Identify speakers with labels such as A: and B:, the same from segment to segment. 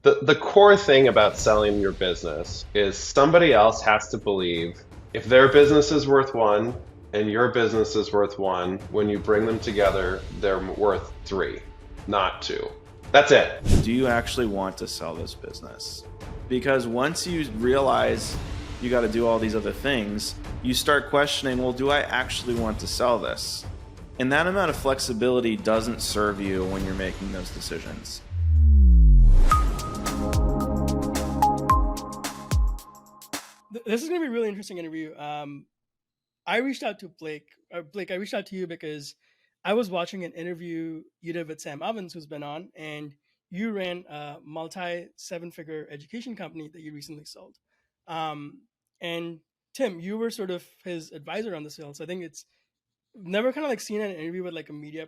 A: The core thing about selling your business is somebody else has to believe if their business is worth one and your business is worth one, when you bring them together, they're worth three, not two. That's it.
B: Do you actually want to sell this business? Because once you realize you got to do all these other things, you start questioning, well, do I actually want to sell this? And that amount of flexibility doesn't serve you when you're making those decisions.
C: This is going to be a really interesting interview. I reached out to Blake. Blake, I reached out to you because I was watching an interview you did with Sam Ovens, who's been on, and you ran a multi seven-figure education company that you recently sold. And Tim, you were sort of his advisor on the sale. So I think it's never kind of like seen an interview with like a media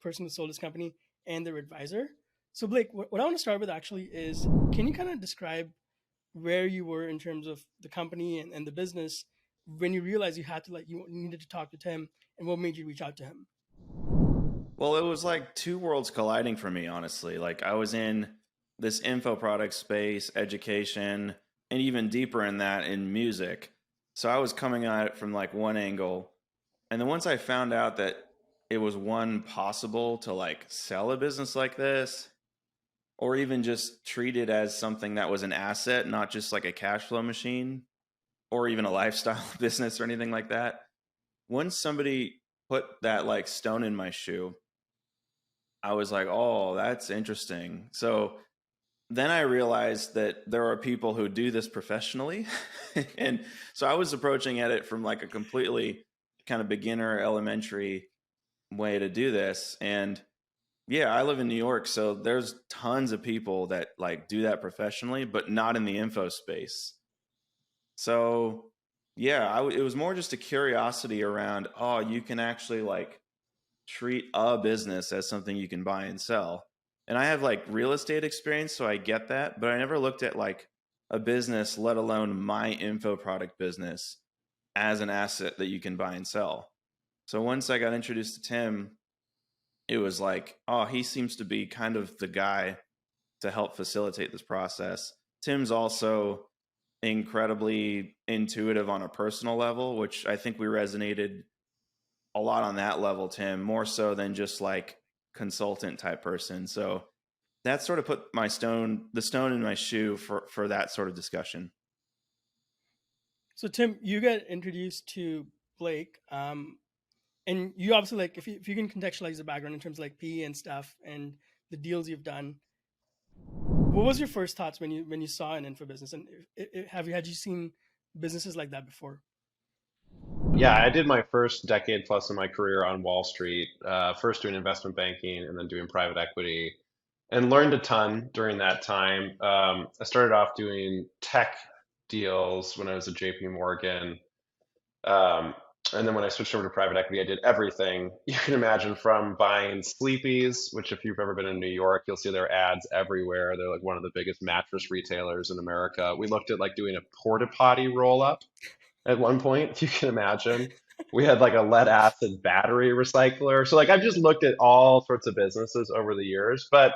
C: person who sold his company and their advisor. So Blake, what I want to start with actually is, can you kind of describe where you were in terms of the company and the business when you realized you had to you needed to talk to Tim, and what made you reach out to him?
B: Well, it was like two worlds colliding for me, honestly. Like I was in this info product space, education, and even deeper in that in music. So I was coming at it from like one angle. And then once I found out that it was one possible to like sell a business like this, or even just treat it as something that was an asset, not just like a cash flow machine, or even a lifestyle business or anything like that. Once somebody put that like stone in my shoe, I was like, oh, that's interesting. So then I realized that there are people who do this professionally. And so I was approaching at it from like a completely kind of beginner, elementary way to do this. And yeah, I live in New York, so there's tons of people that like do that professionally, but not in the info space. So yeah, it was more just a curiosity around, oh, you can actually like treat a business as something you can buy and sell. And I have like real estate experience, so I get that, but I never looked at like a business, let alone my info product business, as an asset that you can buy and sell. So once I got introduced to Tim, it was like, oh, he seems to be kind of the guy to help facilitate this process. Tim's also incredibly intuitive on a personal level, which I think we resonated a lot on that level, Tim, more so than just like consultant type person. So that sort of put the stone in my shoe for that sort of discussion.
C: So Tim, you got introduced to Blake, and you obviously like if you can contextualize the background in terms of like PE and stuff and the deals you've done. What was your first thoughts when you saw an info business, and had you seen businesses like that before?
A: Yeah, I did my first decade plus of my career on Wall Street, first doing investment banking and then doing private equity, and learned a ton during that time. I started off doing tech deals when I was at JP Morgan. Um, and then when I switched over to private equity, I did everything you can imagine, from buying Sleepy's, which if you've ever been in New York, you'll see their ads everywhere. They're like one of the biggest mattress retailers in America. We looked at like doing a porta potty roll up at one point, if you can imagine. We had like a lead acid battery recycler. So like I've just looked at all sorts of businesses over the years, but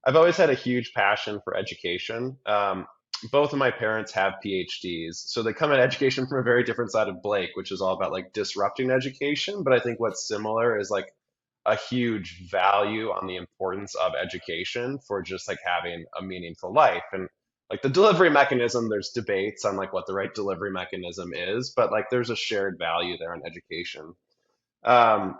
A: I've always had a huge passion for education. Both of my parents have PhDs, so they come at education from a very different side of Blake, which is all about like disrupting education. But I think what's similar is like a huge value on the importance of education for just like having a meaningful life. And like the delivery mechanism, there's debates on like what the right delivery mechanism is, but like there's a shared value there in education. Um,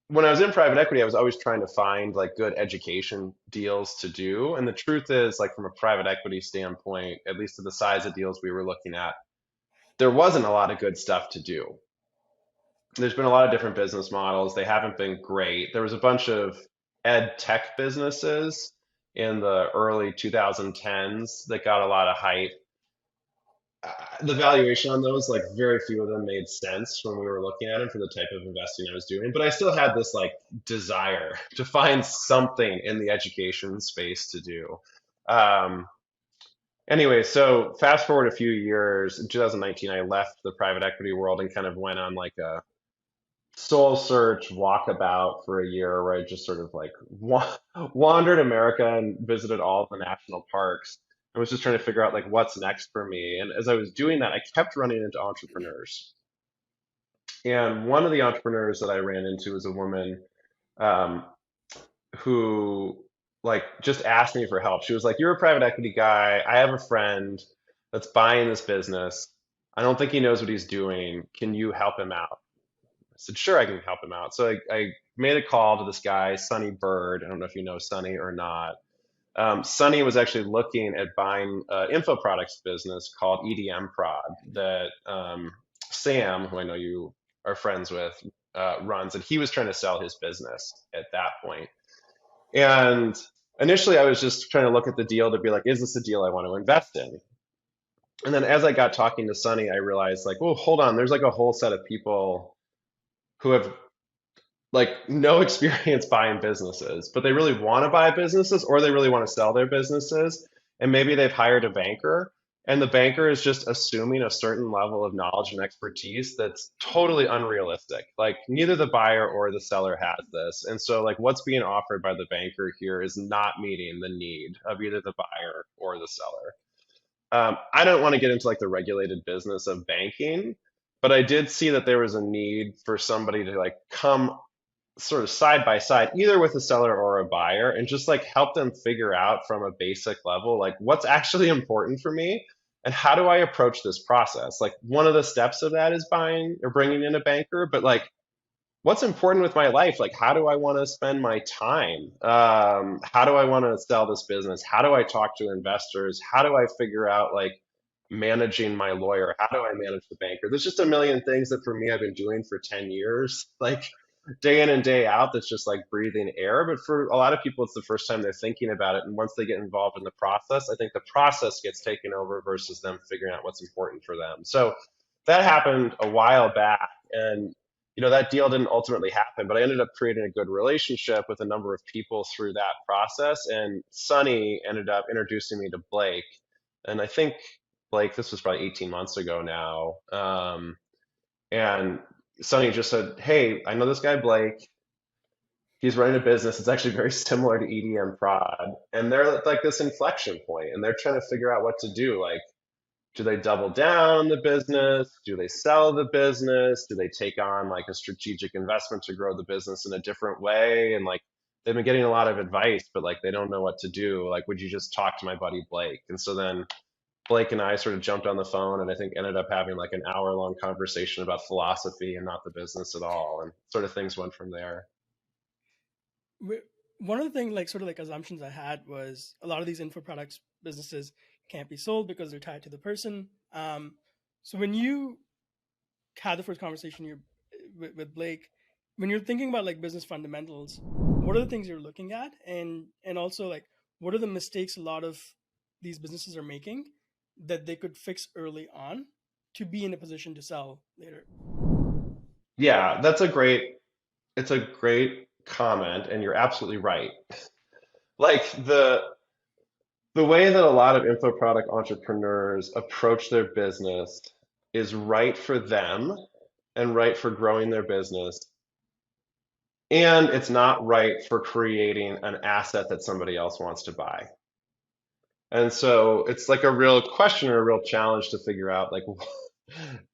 A: when I was in private equity, I was always trying to find like good education deals to do. And the truth is, like from a private equity standpoint, at least to the size of deals we were looking at, there wasn't a lot of good stuff to do. There's been a lot of different business models. They haven't been great. There was a bunch of ed tech businesses in the early 2010s that got a lot of hype. The valuation on those, like very few of them made sense when we were looking at them for the type of investing I was doing. But I still had this like desire to find something in the education space to do. Um, anyway, so fast forward a few years, in 2019, I left the private equity world and kind of went on like a soul search walkabout for a year where I just sort of like wandered America and visited all of the national parks. I was just trying to figure out like what's next for me. And as I was doing that, I kept running into entrepreneurs. And one of the entrepreneurs that I ran into was a woman um, who like just asked me for help. She was like, "You're a private equity guy. I have a friend that's buying this business. I don't think he knows what he's doing. Can you help him out?" I said, "Sure, I can help him out." So I made a call to this guy, Sonny Bird. I don't know if you know Sonny or not. Sonny was actually looking at buying an info products business called EDM Prod that Sam, who I know you are friends with, runs, and he was trying to sell his business at that point. And initially, I was just trying to look at the deal to be like, is this a deal I want to invest in? And then as I got talking to Sonny, I realized like, oh, hold on, there's like a whole set of people who have like no experience buying businesses, but they really want to buy businesses or they really want to sell their businesses. And maybe they've hired a banker and the banker is just assuming a certain level of knowledge and expertise that's totally unrealistic. Like neither the buyer or the seller has this. And so like what's being offered by the banker here is not meeting the need of either the buyer or the seller. I don't want to get into like the regulated business of banking, but I did see that there was a need for somebody to like come sort of side by side, either with a seller or a buyer, and just like help them figure out from a basic level, like what's actually important for me and how do I approach this process? Like one of the steps of that is buying or bringing in a banker, but like what's important with my life? Like how do I want to spend my time? How do I want to sell this business? How do I talk to investors? How do I figure out like managing my lawyer? How do I manage the banker? There's just a million things that for me I've been doing for 10 years. Like day in and day out that's just like breathing air. But for a lot of people, it's the first time they're thinking about it. And once they get involved in the process, I think the process gets taken over versus them figuring out what's important for them. So that happened a while back. And, that deal didn't ultimately happen, but I ended up creating a good relationship with a number of people through that process. And Sonny ended up introducing me to Blake. And I think Blake, this was probably 18 months ago now. And Sonny just said, "Hey, I know this guy Blake. He's running a business. It's actually very similar to EDM Prod, and they're at like this inflection point, and they're trying to figure out what to do. Like, do they double down on the business? Do they sell the business? Do they take on like a strategic investment to grow the business in a different way?" And like, they've been getting a lot of advice, but like, they don't know what to do. Like, would you just talk to my buddy Blake? And so then Blake and I sort of jumped on the phone and I think ended up having like an hour-long conversation about philosophy and not the business at all. And sort of things went from there.
C: One of the things, like sort of like assumptions I had was a lot of these info products businesses can't be sold because they're tied to the person. So when you had the first conversation with Blake, when you're thinking about like business fundamentals, what are the things you're looking at, and also like what are the mistakes a lot of these businesses are making that they could fix early on to be in a position to sell later?
A: Yeah, it's a great comment, and you're absolutely right. Like the way that a lot of info product entrepreneurs approach their business is right for them and right for growing their business. And it's not right for creating an asset that somebody else wants to buy. And so it's like a real question or a real challenge to figure out like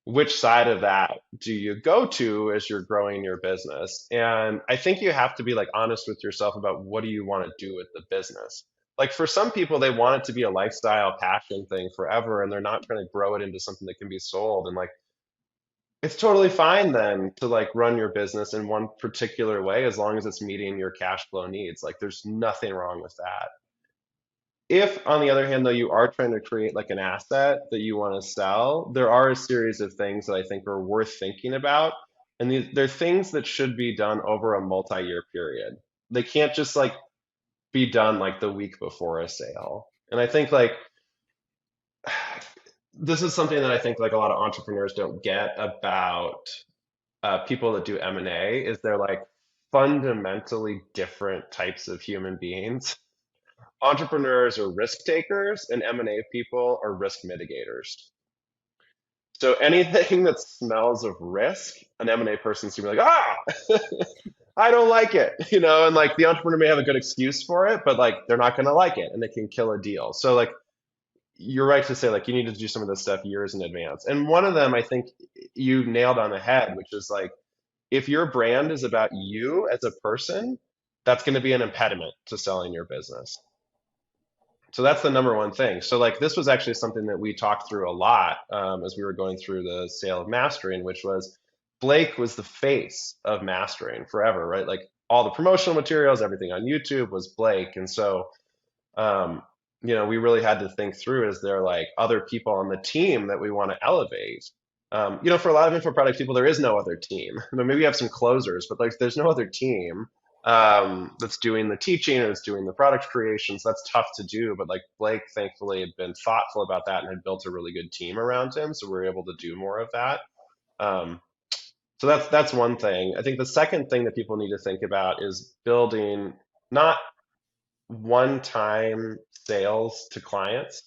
A: which side of that do you go to as you're growing your business? And I think you have to be like honest with yourself about what do you want to do with the business. Like for some people, they want it to be a lifestyle passion thing forever, and they're not trying to grow it into something that can be sold. And like it's totally fine then to like run your business in one particular way as long as it's meeting your cash flow needs. Like there's nothing wrong with that. If, on the other hand, though, you are trying to create like an asset that you want to sell, there are a series of things that I think are worth thinking about. And they're things that should be done over a multi-year period. They can't just like be done like the week before a sale. And I think like this is something that I think like a lot of entrepreneurs don't get about people that do M&A is they're like fundamentally different types of human beings. Entrepreneurs are risk takers and M&A people are risk mitigators. So anything that smells of risk, an M&A person's gonna be like, I don't like it, and like the entrepreneur may have a good excuse for it, but like they're not gonna like it and it can kill a deal. So like you're right to say like you need to do some of this stuff years in advance. And one of them I think you nailed on the head, which is like if your brand is about you as a person, that's going to be an impediment to selling your business. So that's the number one thing. So like this was actually something that we talked through a lot as we were going through the sale of Mastering, which was Blake was the face of Mastering forever, right? Like all the promotional materials, everything on YouTube was Blake. And so, um, we really had to think through, is there like other people on the team that we want to elevate? For a lot of info product people, there is no other team. Maybe you have some closers, but like there's no other team that's doing the teaching and that's doing the product creations. That's tough to do. But like Blake, thankfully, had been thoughtful about that and had built a really good team around him, so we're able to do more of that. Um, so that's one thing. I think the second thing that people need to think about is building not one-time sales to clients,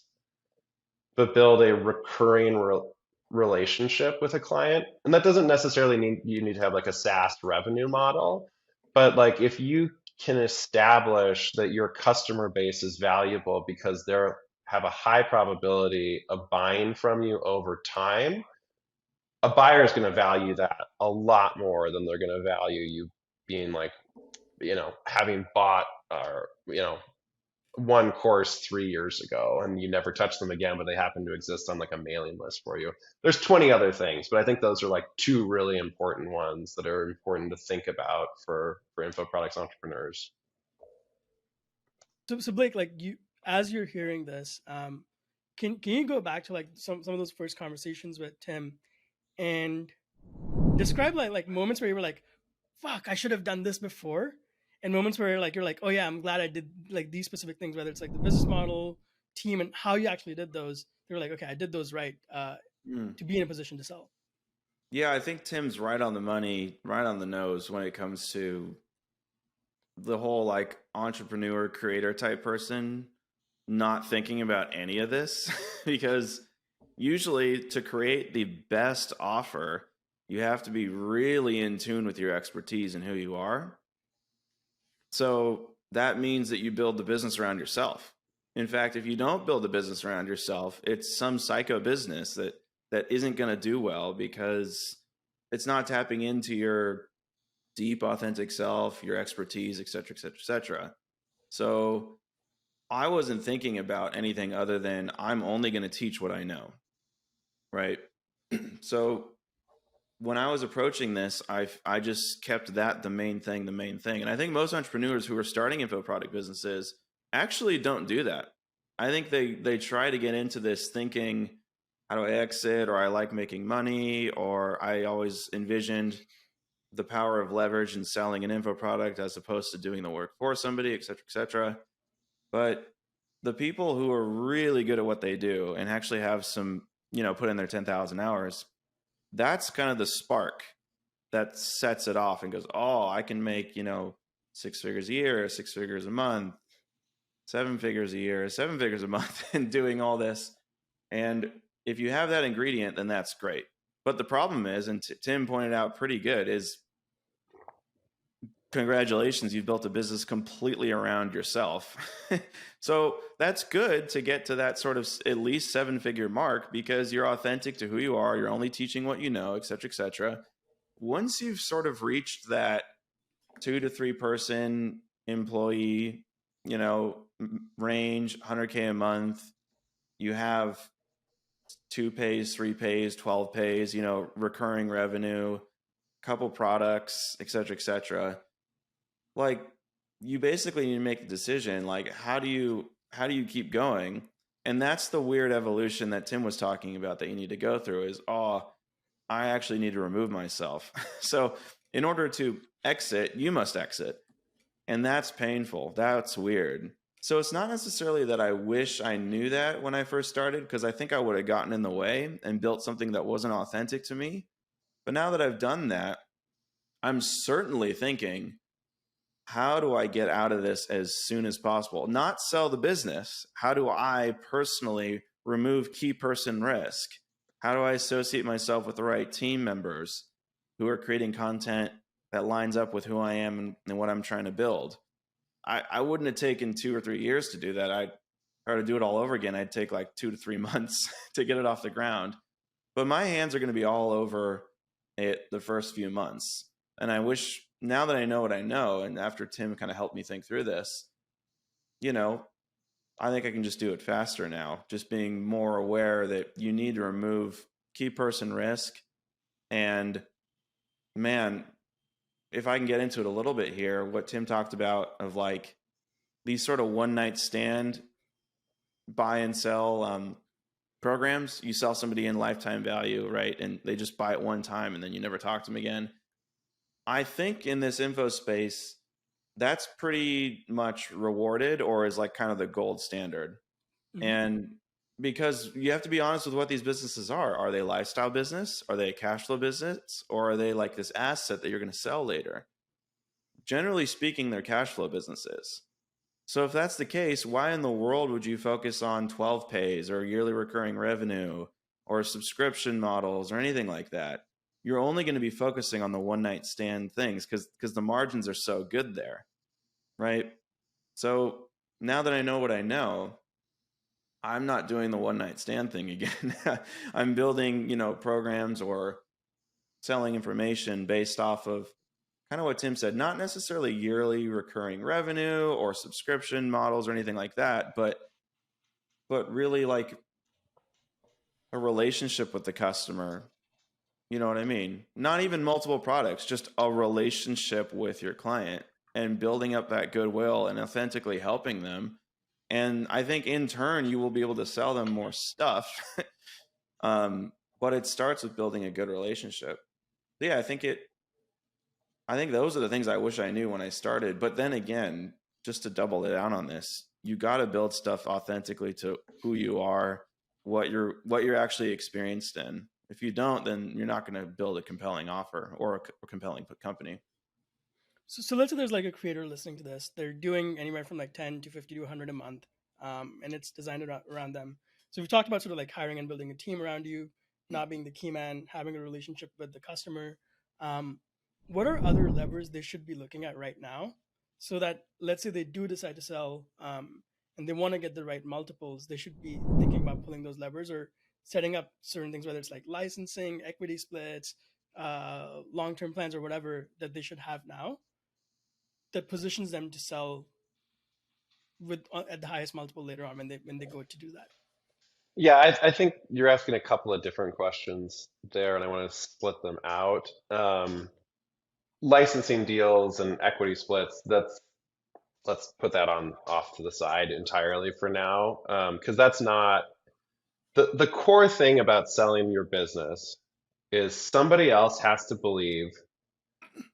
A: but build a recurring relationship with a client. And that doesn't necessarily mean you need to have like a SaaS revenue model, but like if you can establish that your customer base is valuable because they have a high probability of buying from you over time, a buyer is going to value that a lot more than they're going to value you being like, having bought or, one course 3 years ago and you never touch them again, but they happen to exist on like a mailing list for you. There's 20 other things, but I think those are like two really important ones that are important to think about for info products entrepreneurs.
C: So Blake, like as you're hearing this, can you go back to like some of those first conversations with Tim and describe like moments where you were like, fuck, I should have done this before, and moments where you're like, oh yeah, I'm glad I did like these specific things, whether it's like the business model, team, and how you actually did those. They were like, okay, I did those right to be in a position to sell.
B: Yeah, I think Tim's right on the money, right on the nose when it comes to the whole like entrepreneur creator type person not thinking about any of this because usually to create the best offer, you have to be really in tune with your expertise and who you are. So that means that you build the business around yourself. In fact, if you don't build the business around yourself, it's some psycho business that isn't going to do well because it's not tapping into your deep, authentic self, your expertise, et cetera, et cetera, et cetera. So I wasn't thinking about anything other than I'm only going to teach what I know, right? So when I was approaching this, I just kept that the main thing. And I think most entrepreneurs who are starting info product businesses actually don't do that. I think they try to get into this thinking, how do I exit? Or I like making money, or I always envisioned the power of leverage in selling an info product as opposed to doing the work for somebody, et cetera, et cetera. But the people who are really good at what they do and actually have some, put in their 10,000 hours, that's kind of the spark that sets it off and goes, oh, I can make, 6 figures a year, 6 figures a month, 7 figures a year, 7 figures a month, and doing all this. And if you have that ingredient, then that's great. But the problem is, and Tim pointed out pretty good, is congratulations, you've built a business completely around yourself. So that's good to get to that sort of at least 7-figure mark because you're authentic to who you are. You're only teaching what you know, et cetera, et cetera. Once you've sort of reached that 2 to 3 person employee, range, 100K a month, you have 2 pays, 3 pays, 12 pays, recurring revenue, couple products, et cetera, like you basically need to make the decision, like how do you keep going? And that's the weird evolution that Tim was talking about that you need to go through is, oh, I actually need to remove myself. So in order to exit, you must exit. And that's painful. That's weird. So it's not necessarily that I wish I knew that when I first started, because I think I would have gotten in the way and built something that wasn't authentic to me. But now that I've done that, I'm certainly thinking, how do I get out of this as soon as possible? Not sell the business. How do I personally remove key person risk? How do I associate myself with the right team members who are creating content that lines up with who I am and what I'm trying to build? I wouldn't have taken 2 or 3 years to do that. I'd try to do it all over again. I'd take like 2 to 3 months to get it off the ground. But my hands are going to be all over it the first few months. And I wish, now that I know what I know, and after Tim kind of helped me think through this, I think I can just do it faster now. Just being more aware that you need to remove key person risk. And man, if I can get into it a little bit here, what Tim talked about of like these sort of one night stand buy and sell programs. You sell somebody in lifetime value, right? And they just buy it one time and then you never talk to them again. I think in this info space, that's pretty much rewarded or is like kind of the gold standard.
C: Mhm.
B: And because you have to be honest with what these businesses are. Are they a lifestyle business? Are they a cash flow business? Or are they like this asset that you're going to sell later? Generally speaking, they're cash flow businesses. So if that's the case, why in the world would you focus on 12 pays or yearly recurring revenue or subscription models or anything like that? You're only going to be focusing on the one night stand things because the margins are so good there, right? So now that I know what I know, I'm not doing the one night stand thing again. I'm building, programs or selling information based off of kind of what Tim said, not necessarily yearly recurring revenue or subscription models or anything like that, but really like a relationship with the customer. You know what I mean? Not even multiple products, just a relationship with your client and building up that goodwill and authentically helping them. And I think in turn, you will be able to sell them more stuff. But it starts with building a good relationship. Yeah, I think those are the things I wish I knew when I started. But then again, just to double it down on this, you got to build stuff authentically to who you are, what you're actually experienced in. If you don't, then you're not going to build a compelling offer or a compelling company.
C: So let's say there's like a creator listening to this. They're doing anywhere from like 10 to 50 to 100 a month, and it's designed around them. So we've talked about sort of like hiring and building a team around you, not being the key man, having a relationship with the customer. Um, what are other levers they should be looking at right now, so that let's say they do decide to sell, and they want to get the right multiples, they should be thinking about pulling those levers or setting up certain things, whether it's like licensing, equity splits, long-term plans, or whatever that they should have now that positions them to sell with at the highest multiple later on when they go to do that.
A: Yeah, I think you're asking a couple of different questions there, and I want to split them out. Licensing deals and equity splits, let's put that on off to the side entirely for now, because that's not the core thing about selling your business is somebody else has to believe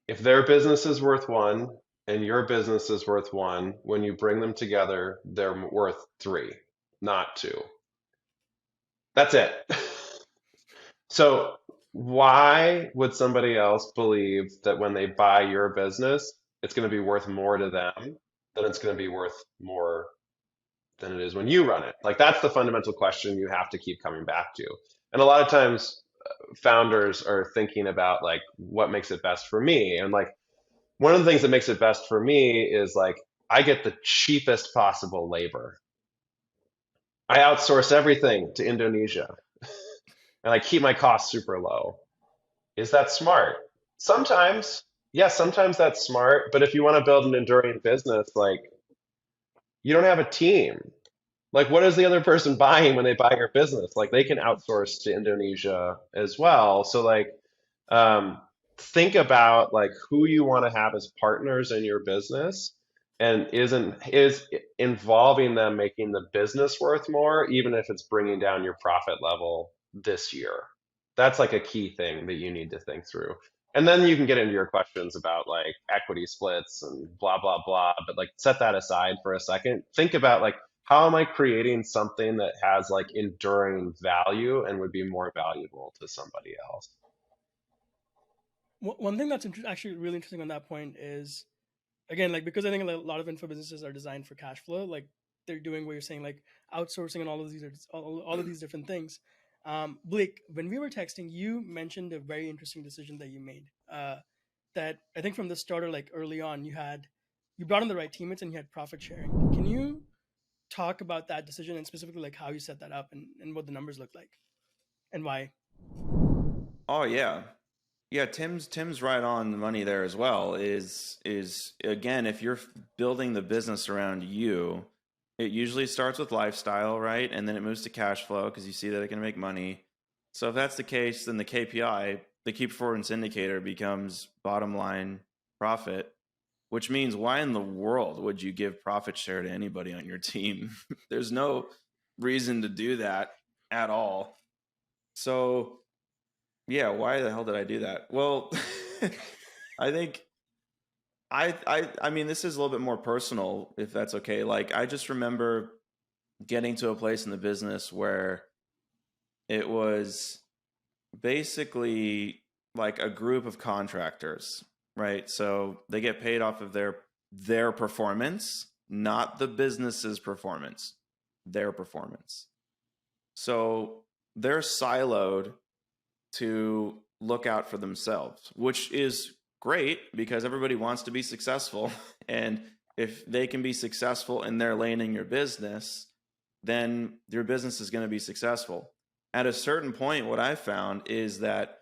A: if their business is worth one and your business is worth one, when you bring them together, they're worth three, not two. That's it. So why would somebody else believe that when they buy your business, it's going to be worth more to them than it's going to be worth more than it is when you run it? Like that's the fundamental question you have to keep coming back to. And a lot of times founders are thinking about like what makes it best for me. And like one of the things that makes it best for me is like I get the cheapest possible labor. I outsource everything to Indonesia and I keep my costs super low. Is that smart? Sometimes, yes, sometimes that's smart. But if you want to build an enduring business, like you don't have a team. Like, what is the other person buying when they buy your business? Like, they can outsource to Indonesia as well. So, like, um, think about like who you want to have as partners in your business, and is involving them making the business worth more, even if it's bringing down your profit level this year. That's like a key thing that you need to think through. And then you can get into your questions about like equity splits and blah blah blah, but like set that aside for a second. Think about like how am I creating something that has like enduring value and would be more valuable to somebody else?
C: One thing that's actually really interesting on that point is, again, like because I think a lot of info businesses are designed for cash flow, like they're doing what you're saying, like outsourcing and all of these different things. Blake, when we were texting, you mentioned a very interesting decision that you made. That I think from the start or like early on, you brought in the right teammates and you had profit sharing. Can you talk about that decision and specifically like how you set that up and what the numbers look like and why?
B: Oh yeah. Yeah, Tim's right on the money there as well. Is again, if you're building the business around you, it usually starts with lifestyle, right? And then it moves to cash flow because you see that it can make money. So if that's the case, then the KPI, the key performance indicator, becomes bottom line profit, which means why in the world would you give profit share to anybody on your team? There's no reason to do that at all. So yeah, why the hell did I do that? Well, I think I mean this is a little bit more personal, if that's okay. Like I just remember getting to a place in the business where it was basically like a group of contractors, right? So they get paid off of their performance, not the business's performance, their performance. So they're siloed to look out for themselves, which is great because everybody wants to be successful. And if they can be successful in their lane in your business, then your business is going to be successful. At a certain point, what I found is that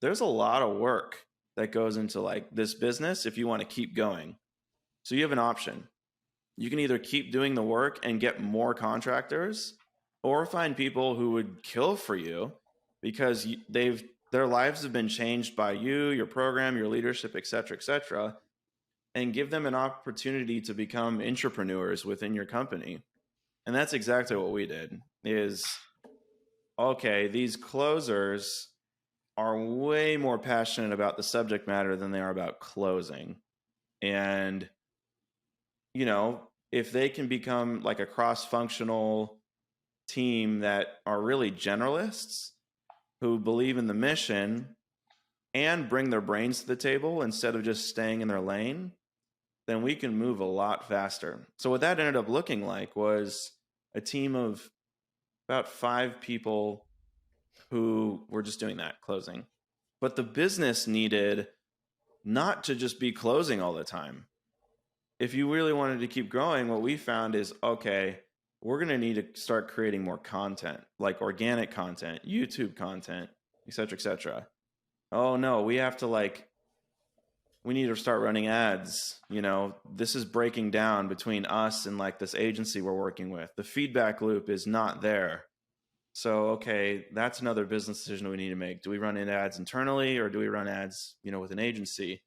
B: there's a lot of work that goes into like this business if you want to keep going. So you have an option. You can either keep doing the work and get more contractors, or find people who would kill for you because their lives have been changed by you, your program, your leadership, et cetera, and give them an opportunity to become entrepreneurs within your company. And that's exactly what we did. Is okay, these closers are way more passionate about the subject matter than they are about closing. And you know, if they can become like a cross-functional team that are really generalists who believe in the mission and bring their brains to the table instead of just staying in their lane, then we can move a lot faster. So what that ended up looking like was a team of about 5 people who were just doing that, closing. But the business needed not to just be closing all the time. If you really wanted to keep growing, what we found is, okay, we're going to need to start creating more content, like organic content, YouTube content, et cetera, et cetera. Oh no, we need to start running ads. You know, this is breaking down between us and like this agency we're working with. The feedback loop is not there. So, okay, that's another business decision we need to make. Do we run ads internally or do we run ads, with an agency?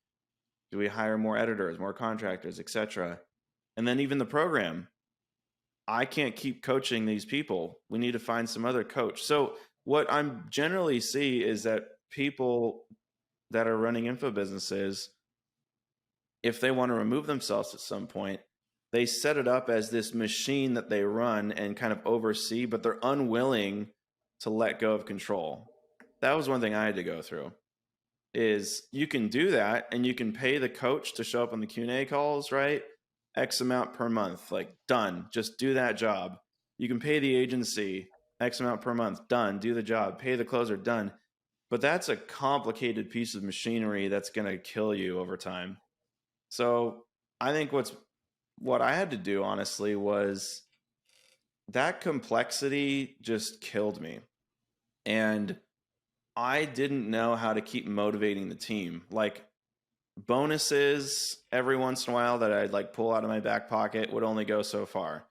B: Do we hire more editors, more contractors, et cetera? And then even the program. I can't keep coaching these people. We need to find some other coach. So what I'm generally see is that people that are running info businesses, if they want to remove themselves at some point, they set it up as this machine that they run and kind of oversee, but they're unwilling to let go of control. That was one thing I had to go through. Is you can do that and you can pay the coach to show up on the Q&A calls, right? X amount per month, like done, just do that job. You can pay the agency X amount per month, done, do the job, pay the closer, done. But that's a complicated piece of machinery that's going to kill you over time. So I think what I had to do, honestly, was that complexity just killed me. And I didn't know how to keep motivating the team. Like bonuses every once in a while that I'd like pull out of my back pocket would only go so far.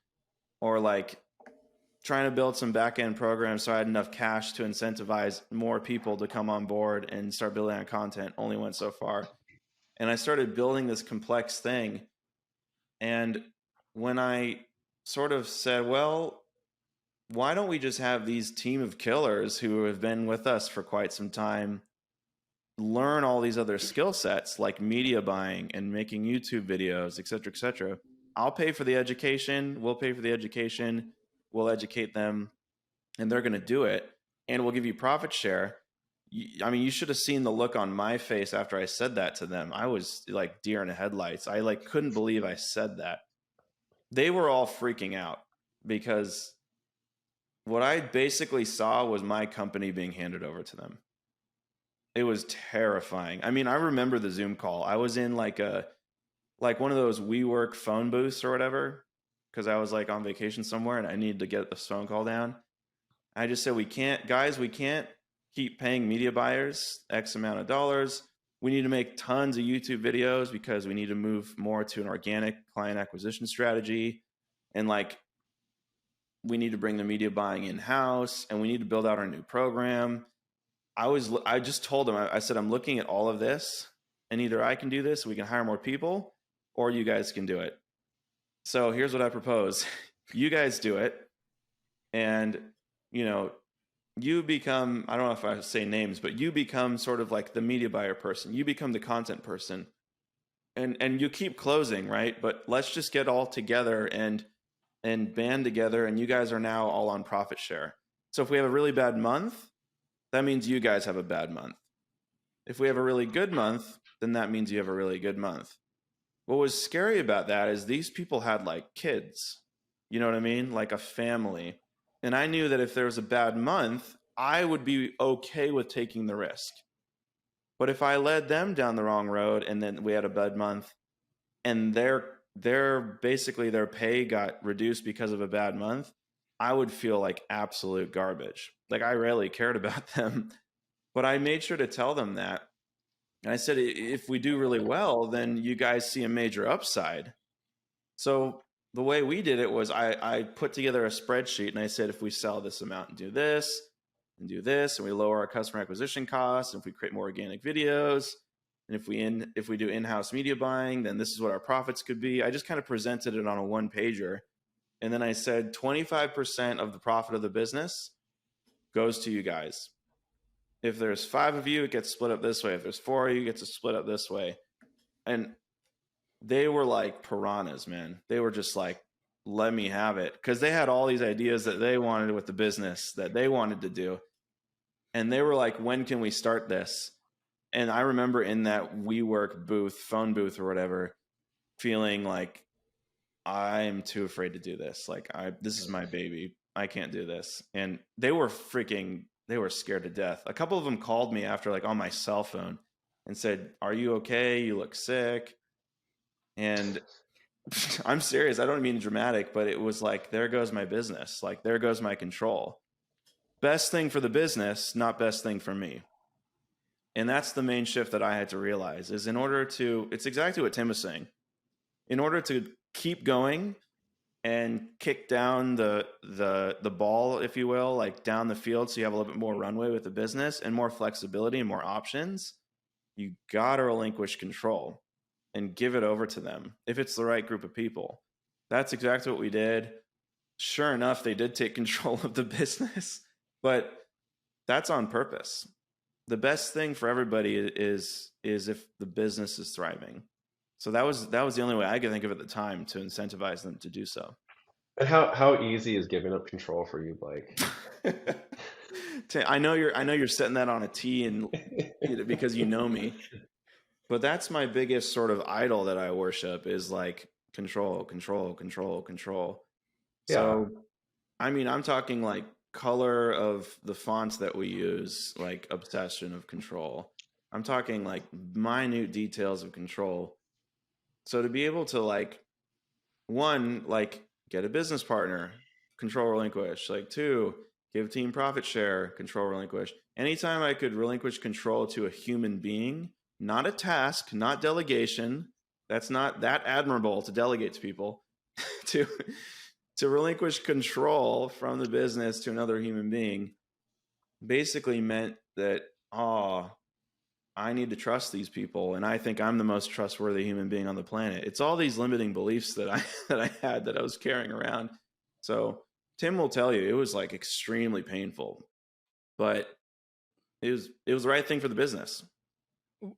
B: Or like trying to build some back end programs so I had enough cash to incentivize more people to come on board and start building on content only went so far. And I started building this complex thing. And when I sort of said, well, why don't we just have these team of killers who have been with us for quite some time learn all these other skill sets like media buying and making YouTube videos, et cetera, et cetera. I'll pay for the education. We'll pay for the education. We'll educate them and they're going to do it. And we'll give you profit share. I mean, you should have seen the look on my face after I said that to them. I was like deer in the headlights. I like couldn't believe I said that. They were all freaking out because what I basically saw was my company being handed over to them. It was terrifying. I mean, I remember the Zoom call. I was in like one of those WeWork phone booths or whatever, because I was like on vacation somewhere and I needed to get this phone call down. I just said, we can't keep paying media buyers X amount of dollars. We need to make tons of YouTube videos because we need to move more to an organic client acquisition strategy. And like, we need to bring the media buying in-house, and we need to build out our new program. I just told them, I said, I'm looking at all of this, and either I can do this, we can hire more people, or you guys can do it. So here's what I propose. You guys do it, and you become, I don't know if I say names, but you become sort of like the media buyer person. You become the content person, and you keep closing, right? But let's just get all together and band together, and you guys are now all on profit share. So if we have a really bad month, that means you guys have a bad month. If we have a really good month, then that means you have a really good month. What was scary about that is these people had like kids, you know what I mean? Like a family. And I knew that if there was a bad month, I would be okay with taking the risk. But if I led them down the wrong road and then we had a bad month and basically their pay got reduced because of a bad month, I would feel like absolute garbage. Like I really cared about them, but I made sure to tell them that. And I said, if we do really well, then you guys see a major upside. So the way we did it was I put together a spreadsheet and I said, if we sell this amount and do this, and we lower our customer acquisition costs, and if we create more organic videos, and if we do in-house media buying, then this is what our profits could be. I just kind of presented it on a one-pager. And then I said 25% of the profit of the business goes to you guys. If there's 5 of you, it gets split up this way. If there's 4 of you, it gets split up this way. And they were like piranhas, man. They were just like, let me have it. Because they had all these ideas that they wanted with the business that they wanted to do. And they were like, when can we start this? And I remember in that WeWork booth, phone booth or whatever, feeling like I'm too afraid to do this. Like this is my baby. I can't do this. And they were scared to death. A couple of them called me after, like on my cell phone, and said, are you okay? You look sick. And I'm serious. I don't mean dramatic, but it was like, there goes my business. Like there goes my control. Best thing for the business, not best thing for me. And that's the main shift that I had to realize is it's exactly what Tim was saying. In order to keep going and kick down the ball, if you will, like down the field, so you have a little bit more runway with the business and more flexibility and more options, you got to relinquish control and give it over to them if it's the right group of people. That's exactly what we did. Sure enough, they did take control of the business, but that's on purpose. The best thing for everybody is if the business is thriving. So that was the only way I could think of at the time to incentivize them to do so.
A: And how easy is giving up control for you, Blake?
B: I know you're setting that on a tee and because you know me, but that's my biggest sort of idol that I worship is like control.
A: Yeah.
B: So, I mean, I'm talking like color of the fonts that we use, like obsession of control. I'm talking like minute details of control. So to be able to like, 1, like get a business partner, control relinquish. Like 2, give team profit share, control relinquish. Anytime I could relinquish control to a human being, not a task, not delegation. That's not that admirable to delegate to people. to relinquish control from the business to another human being basically meant that, I need to trust these people, and I think I'm the most trustworthy human being on the planet. It's all these limiting beliefs that I had that I was carrying around. So Tim will tell you it was like extremely painful, but it was the right thing for the business.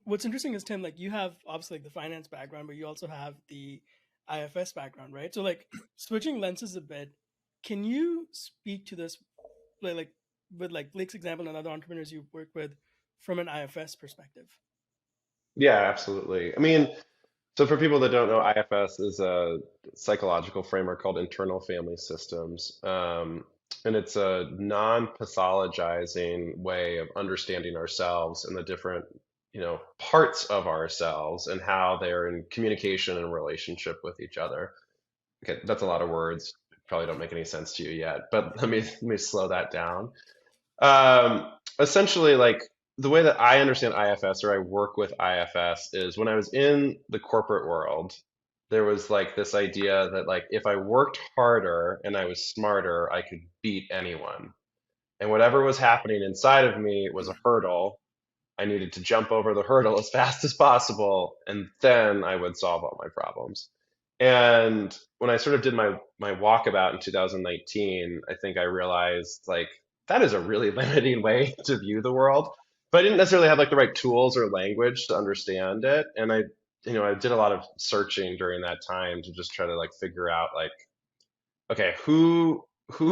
C: What's interesting is, Tim, like you have obviously like the finance background, but you also have the IFS background, right? So like switching lenses a bit, can you speak to this like with like Blake's example and other entrepreneurs you've worked with from an IFS perspective?
A: Yeah, absolutely. I mean, so for people that don't know, IFS is a psychological framework called internal family systems. And it's a non-pathologizing way of understanding ourselves and the different, parts of ourselves and how they're in communication and relationship with each other. Okay, that's a lot of words. Probably don't make any sense to you yet, but let me slow that down. Essentially, like the way that I understand IFS or I work with IFS is when I was in the corporate world, there was like this idea that like if I worked harder and I was smarter, I could beat anyone. And whatever was happening inside of me was a hurdle. I needed to jump over the hurdle as fast as possible, and then I would solve all my problems. And when I sort of did my walkabout in 2019, I think I realized like that is a really limiting way to view the world. But I didn't necessarily have like the right tools or language to understand it. And I did a lot of searching during that time to just try to like figure out like, okay, who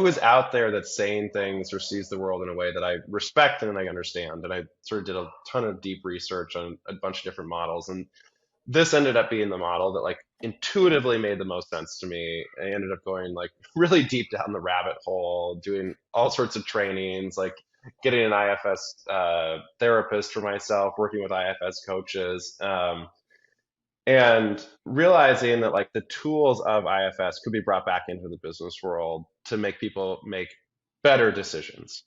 A: is out there that's saying things or sees the world in a way that I respect and I understand. And I sort of did a ton of deep research on a bunch of different models. And this ended up being the model that like intuitively made the most sense to me. I ended up going like really deep down the rabbit hole, doing all sorts of trainings, like getting an IFS therapist for myself, working with IFS coaches, and realizing that like the tools of IFS could be brought back into the business world to make people make better decisions,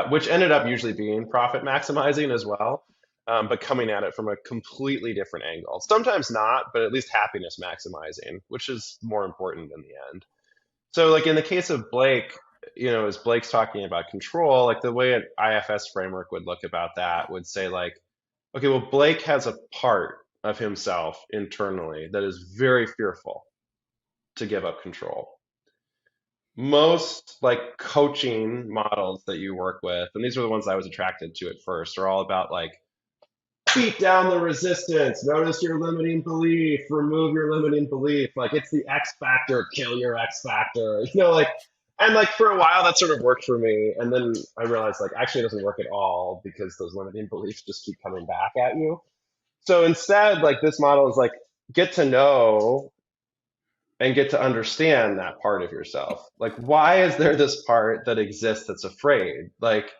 A: which ended up usually being profit maximizing as well, but coming at it from a completely different angle. Sometimes not, but at least happiness maximizing, which is more important in the end. So, like in the case of Blake, as Blake's talking about control, like the way an IFS framework would look about that would say, like, okay, well, Blake has a part of himself internally that is very fearful to give up control. Most like coaching models that you work with, and these are the ones I was attracted to at first, are all about like beat down the resistance, notice your limiting belief, remove your limiting belief. Like it's the X factor, kill your X factor. Like and like for a while that sort of worked for me. And then I realized like actually it doesn't work at all because those limiting beliefs just keep coming back at you. So instead, like this model is like get to know and get to understand that part of yourself. Like, why is there this part that exists that's afraid? Like,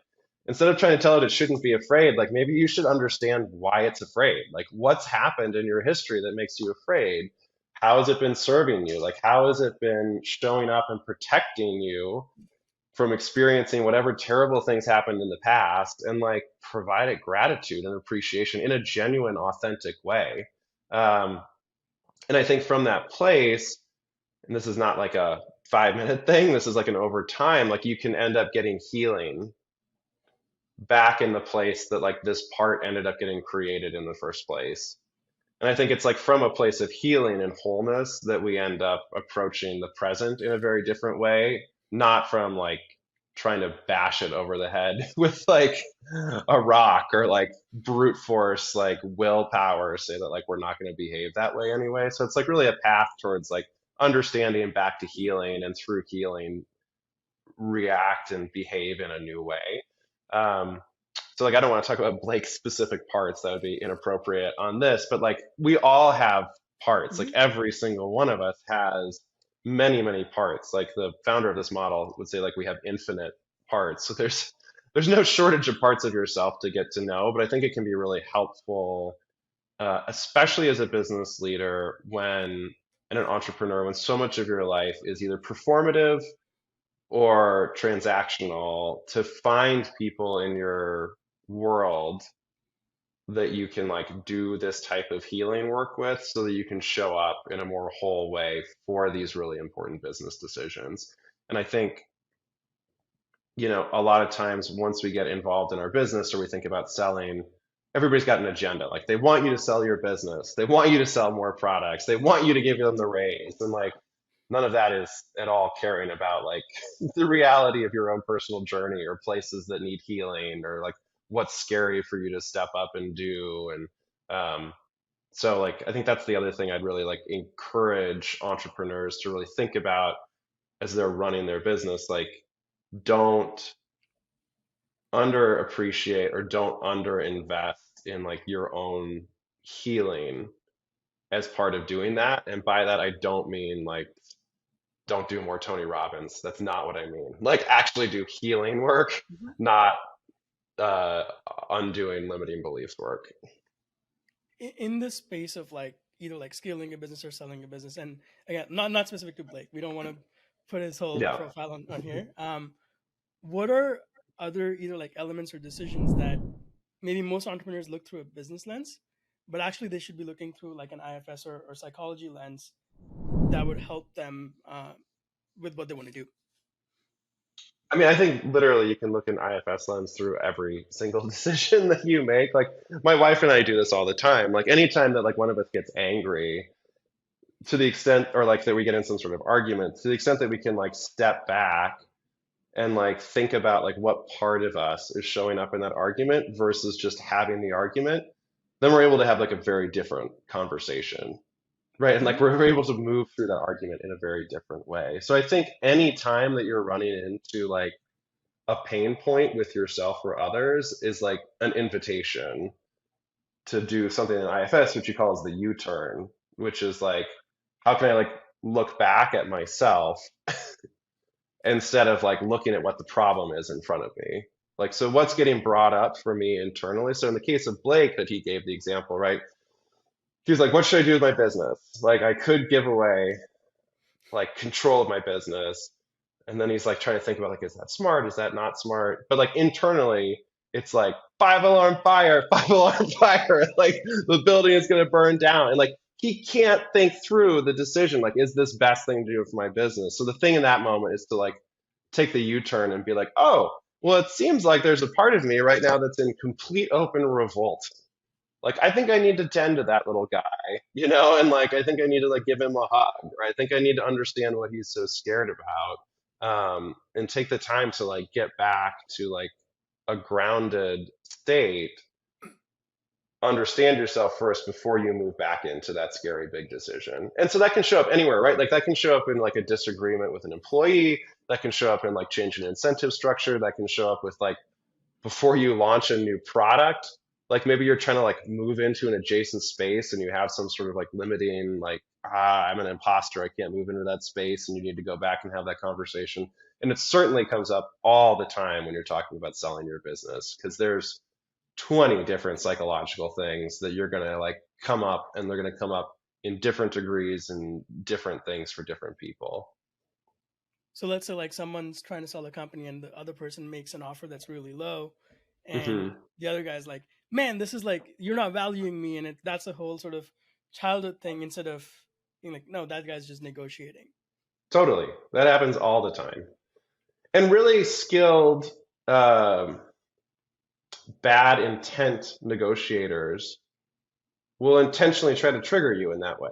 A: instead of trying to tell it it shouldn't be afraid, like maybe you should understand why it's afraid. Like, what's happened in your history that makes you afraid? How has it been serving you? Like, how has it been showing up and protecting you from experiencing whatever terrible things happened in the past and like provide it gratitude and appreciation in a genuine, authentic way. Um, and I think from that place, and this is not like a 5 minute thing, this is like an over time, like you can end up getting healing back in the place that like this part ended up getting created in the first place. And I think it's like from a place of healing and wholeness that we end up approaching the present in a very different way, not from like trying to bash it over the head with like a rock or like brute force, like willpower, say that like we're not going to behave that way anyway. So it's like really a path towards like understanding back to healing and through healing react and behave in a new way. Um, so like I don't want to talk about Blake's specific parts, that would be inappropriate on this, but like we all have parts. Like
C: Mhm.
A: every single one of us has many, many parts. Like the founder of this model would say like we have infinite parts. So there's no shortage of parts of yourself to get to know, but I think it can be really helpful, especially as a business leader when and an entrepreneur when so much of your life is either performative or transactional, to find people in your world that you can like do this type of healing work with so that you can show up in a more whole way for these really important business decisions. And I think, a lot of times once we get involved in our business or we think about selling, everybody's got an agenda. Like they want you to sell your business, they want you to sell more products, they want you to give them the raise. And like none of that is at all caring about like the reality of your own personal journey or places that need healing or like what's scary for you to step up and do. And so like I think that's the other thing I'd really like encourage entrepreneurs to really think about as they're running their business. Like don't underappreciate or don't underinvest in like your own healing as part of doing that. And by that I don't mean like don't do more Tony Robbins. That's not what I mean. Like actually do healing work,
C: Mhm.
A: not uh, undoing limiting beliefs work.
C: In this space of like either like scaling a business or selling a business, and again, not specific to Blake. We don't want to put his whole
A: Yeah.
C: profile on here. What are other either like elements or decisions that maybe most entrepreneurs look through a business lens, but actually they should be looking through like an IFS or psychology lens that would help them with what they want to do?
A: I mean, I think literally you can look in IFS lens through every single decision that you make. Like my wife and I do this all the time. Like anytime that like one of us gets angry, to the extent or like that we get in some sort of argument, to the extent that we can like step back and like think about like what part of us is showing up in that argument versus just having the argument, then we're able to have like a very different conversation. Right. And like
C: Hmm.
A: we're able to move through that argument in a very different way. So I think any time that you're running into like a pain point with yourself or others is like an invitation to do something in IFS, which you call as the U-turn, which is like, how can I like look back at myself instead of like looking at what the problem is in front of me? Like, so what's getting brought up for me internally? So in the case of Blake that he gave the example, right? He was like, what should I do with my business? Like I could give away like control of my business. And then he's like trying to think about like, is that smart? Is that not smart? But like internally, it's like 5 alarm fire, 5 alarm fire. Like the building is going to burn down. And like he can't think through the decision. Like, is this best thing to do for my business? So the thing in that moment is to like take the U-turn and be like, oh, well, it seems like there's a part of me right now that's in complete open revolt. Like I think I need to tend to that little guy, you know, and like I think I need to like give him a hug, or I think I need to understand what he's so scared about, and take the time to like get back to like a grounded state, understand yourself first before you move back into that scary big decision. And so that can show up anywhere, right? Like that can show up in like a disagreement with an employee, that can show up in like changing incentive structure, that can show up with like before you launch a new product, like maybe you're trying to like move into an adjacent space and you have some sort of like limiting like, I'm an imposter, I can't move into that space, and you need to go back and have that conversation. And it certainly comes up all the time when you're talking about selling your business, because there's 20 different psychological things that you're going to like come up, and they're going to come up in different degrees and different things for different people.
C: So let's say like someone's trying to sell a company and the other person makes an offer that's really low, and
A: Hmm.
C: the other guy's like, "Man, this is like you're not valuing me," and that's a whole sort of childhood thing instead of being like, "No, that guy's just negotiating."
A: Totally. That happens all the time. And really skilled, um, bad intent negotiators will intentionally try to trigger you in that way.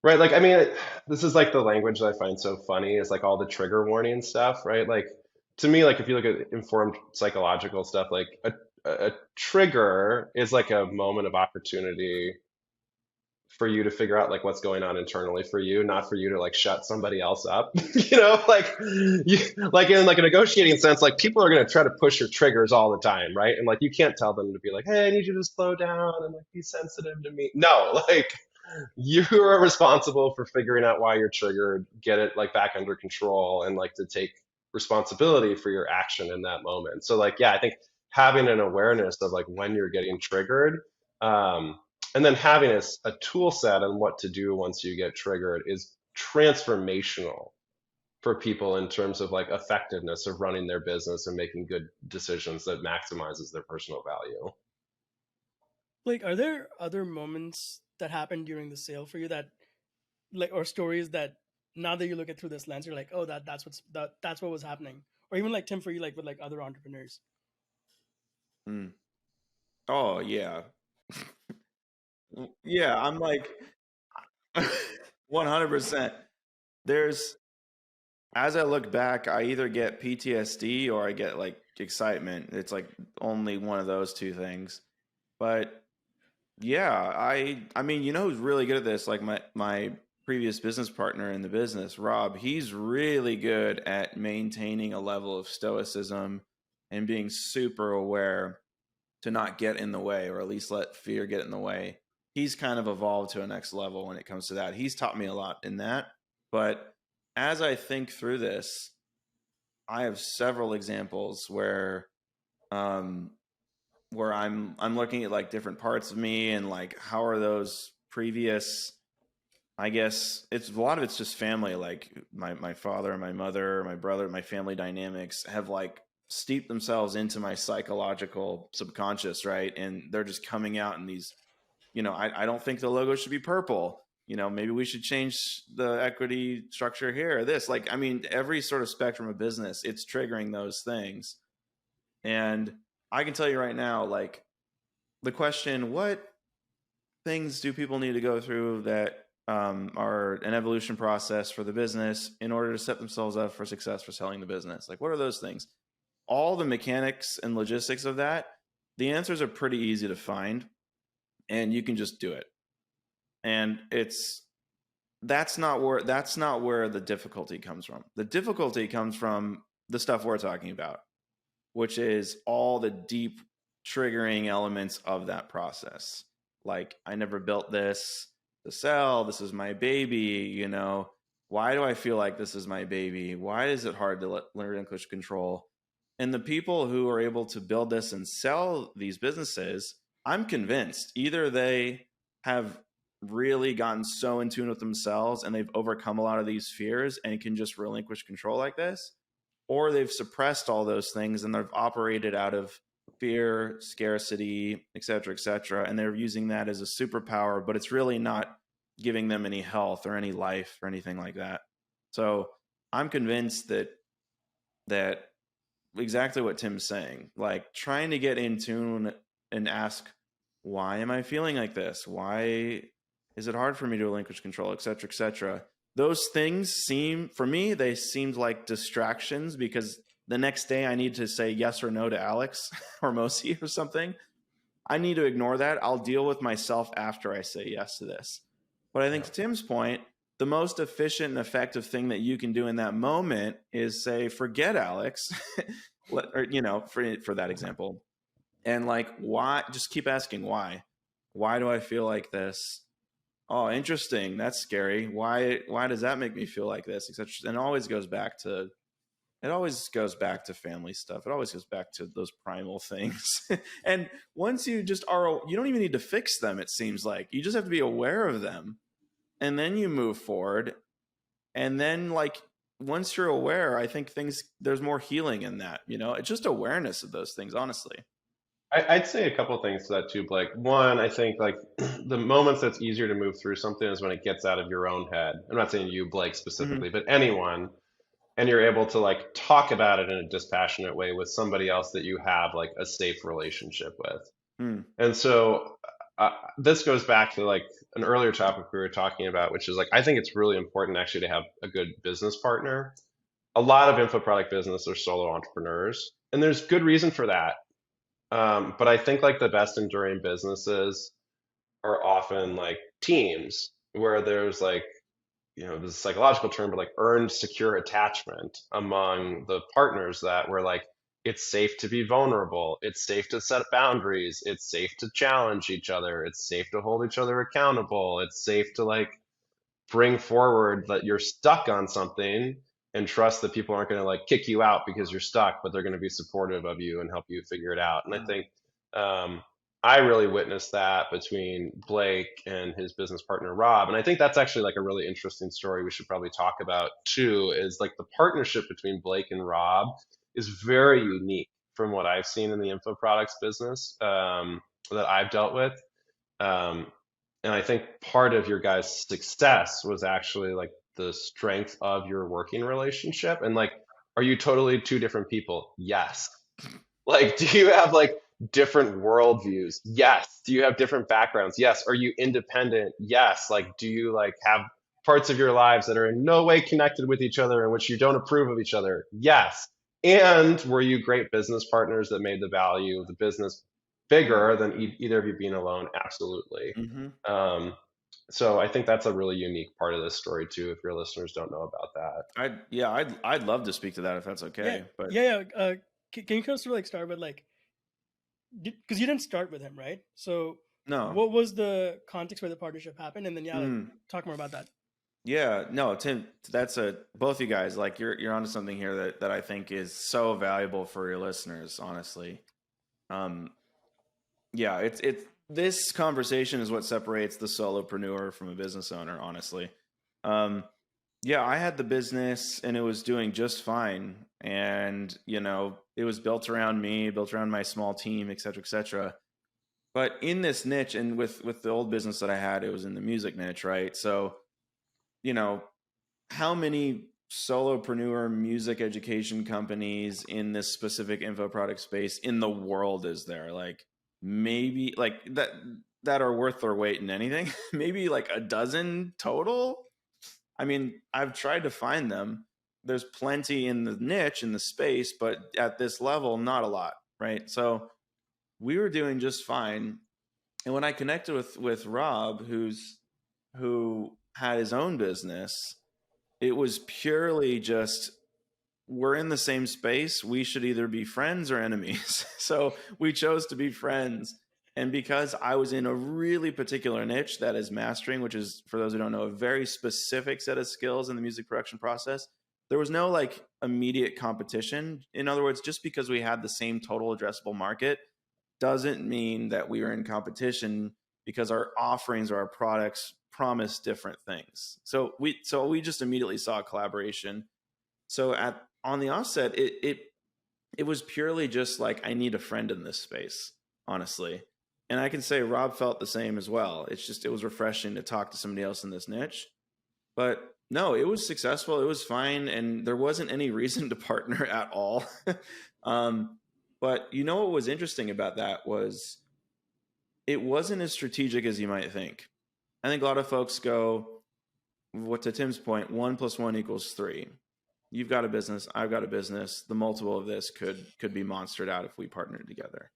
A: Right? Like, I mean, this is like the language that I find so funny is like all the trigger warning stuff, right? Like, to me, like if you look at informed psychological stuff, like a trigger is like a moment of opportunity for you to figure out like what's going on internally for you, not for you to like shut somebody else up. You know, like you, like in like a negotiating sense, like people are going to try to push your triggers all the time, right? And like you can't tell them to be like, hey, I need you to slow down and like be sensitive to me. No, like you are responsible for figuring out why you're triggered, get it like back under control, and like to take responsibility for your action in that moment. So like, yeah, I think having an awareness of like when you're getting triggered, um, and then having a tool set on what to do once you get triggered is transformational for people in terms of like effectiveness of running their business and making good decisions that maximizes their personal value.
C: Like, are there other moments that happened during the sale for you that like or stories that now that you look at through this lens, you're like, oh, that's what was happening, or even like Tim for you, like with like other entrepreneurs.
B: Mm. Oh yeah. Yeah, I'm like 100%. There's as I look back, I either get PTSD or I get like excitement. It's like only one of those two things. But yeah, I mean, you know who's really good at this? Like my previous business partner in the business, Rob, he's really good at maintaining a level of stoicism and being super aware to not get in the way, or at least let fear get in the way. He's kind of evolved to a next level when it comes to that. He's taught me a lot in that. But as I think through this, I have several examples um, where I'm looking at like different parts of me and like how are those previous, I guess it's a lot of it's just family, like my father and my mother, my brother, my family dynamics have like steeped themselves into my psychological subconscious, right? And they're just coming out in these, I don't think the logo should be purple. Maybe we should change the equity structure here, this, like, I mean, every sort of spectrum of business, it's triggering those things. And I can tell you right now, like, the question, what things do people need to go through that are an evolution process for the business in order to set themselves up for success for selling the business? Like, what are those things? All the mechanics and logistics of that, the answers are pretty easy to find, and you can just do it. And that's not where the difficulty comes from. The difficulty comes from the stuff we're talking about, which is all the deep triggering elements of that process. Like, I never built this to sell. This is my baby. Why do I feel like this is my baby? Why is it hard to relinquish control? And the people who are able to build this and sell these businesses, I'm convinced either they have really gotten so in tune with themselves and they've overcome a lot of these fears and can just relinquish control like this, or they've suppressed all those things and they've operated out of fear, scarcity, et cetera, and they're using that as a superpower, but it's really not giving them any health or any life or anything like that. So I'm convinced that exactly what Tim's saying, like trying to get in tune and ask, why am I feeling like this? Why is it hard for me to relinquish control, et cetera, those things they seemed like distractions, because the next day I need to say yes or no to Alex or Mosi or something. I need to ignore that. I'll deal with myself after I say yes to this. But I think to Tim's point, the most efficient and effective thing that you can do in that moment is say, forget Alex, or, for that example. And like, why, just keep asking why. Why do I feel like this? Oh, interesting. That's scary. Why does that make me feel like this? And it always goes back to family stuff. It always goes back to those primal things. And once you you don't even need to fix them. It seems like you just have to be aware of them, and then you move forward. And then, like, once you're aware, I think there's more healing in that, it's just awareness of those things, honestly.
A: I'd say a couple of things to that too, Blake. One, I think like the moments that's easier to move through something is when it gets out of your own head. I'm not saying you, Blake, specifically, but anyone, and you're able to like talk about it in a dispassionate way with somebody else that you have like a safe relationship with. And so this goes back to like an earlier topic we were talking about, which is like, I think it's really important actually to have a good business partner. A lot of info product business are solo entrepreneurs, and there's good reason for that. But I think like the best enduring businesses are often like teams where there's like, this psychological term, but like earned secure attachment among the partners, that where like it's safe to be vulnerable, it's safe to set boundaries, it's safe to challenge each other, it's safe to hold each other accountable, it's safe to like bring forward that you're stuck on something and trust that people aren't going to like kick you out because you're stuck, but they're going to be supportive of you and help you figure it out. And I think I really witnessed that between Blake and his business partner, Rob. And I think that's actually like a really interesting story we should probably talk about too, is like the partnership between Blake and Rob is very unique from what I've seen in the info products business that I've dealt with. And I think part of your guys' success was actually like the strength of your working relationship. And like, are you totally two different people? Yes. Like, do you have like different worldviews? Yes. Do you have different backgrounds? Yes. Are you independent? Yes. Like, do you like have parts of your lives that are in no way connected with each other in which you don't approve of each other? Yes. And were you great business partners that made the value of the business bigger than either of you being alone? Absolutely. So I think that's a really unique part of this story too, if your listeners don't know about that.
B: I'd love to speak to that if that's okay.
C: Can you kind of sort of like start with like, because you didn't start with him, right? So
B: no,
C: what was the context where the partnership happened, and then talk more about that.
B: Yeah, no, Tim, both you guys, like you're onto something here that I think is so valuable for your listeners, honestly. Um, yeah, it's this conversation is what separates the solopreneur from a business owner, honestly. Um, yeah, I had the business and it was doing just fine. And, it was built around me, built around my small team, et cetera, et cetera. But in this niche and with the old business that I had, it was in the music niche, right? So, you know, how many solopreneur music education companies in this specific info product space in the world is there? Like maybe like that are worth their weight in anything? Maybe like a dozen total. I mean, I've tried to find them. There's plenty in the niche in the space, but at this level, not a lot, right? So we were doing just fine. And when I connected with Rob, who had his own business, it was purely just we're in the same space. We should either be friends or enemies. So we chose to be friends. And because I was in a really particular niche that is mastering, which is, for those who don't know, a very specific set of skills in the music production process, there was no like immediate competition. In other words, just because we had the same total addressable market doesn't mean that we were in competition because our offerings or our products promise different things. So we just immediately saw a collaboration. So on the offset, it was purely just like I need a friend in this space, honestly. And I can say Rob felt the same as well. It was refreshing to talk to somebody else in this niche. But no, it was successful. It was fine, and there wasn't any reason to partner at all. But what was interesting about that was it wasn't as strategic as you might think. I think a lot of folks go, what to Tim's point, 1+1=3. You've got a business, I've got a business. The multiple of this could be monstered out if we partnered together.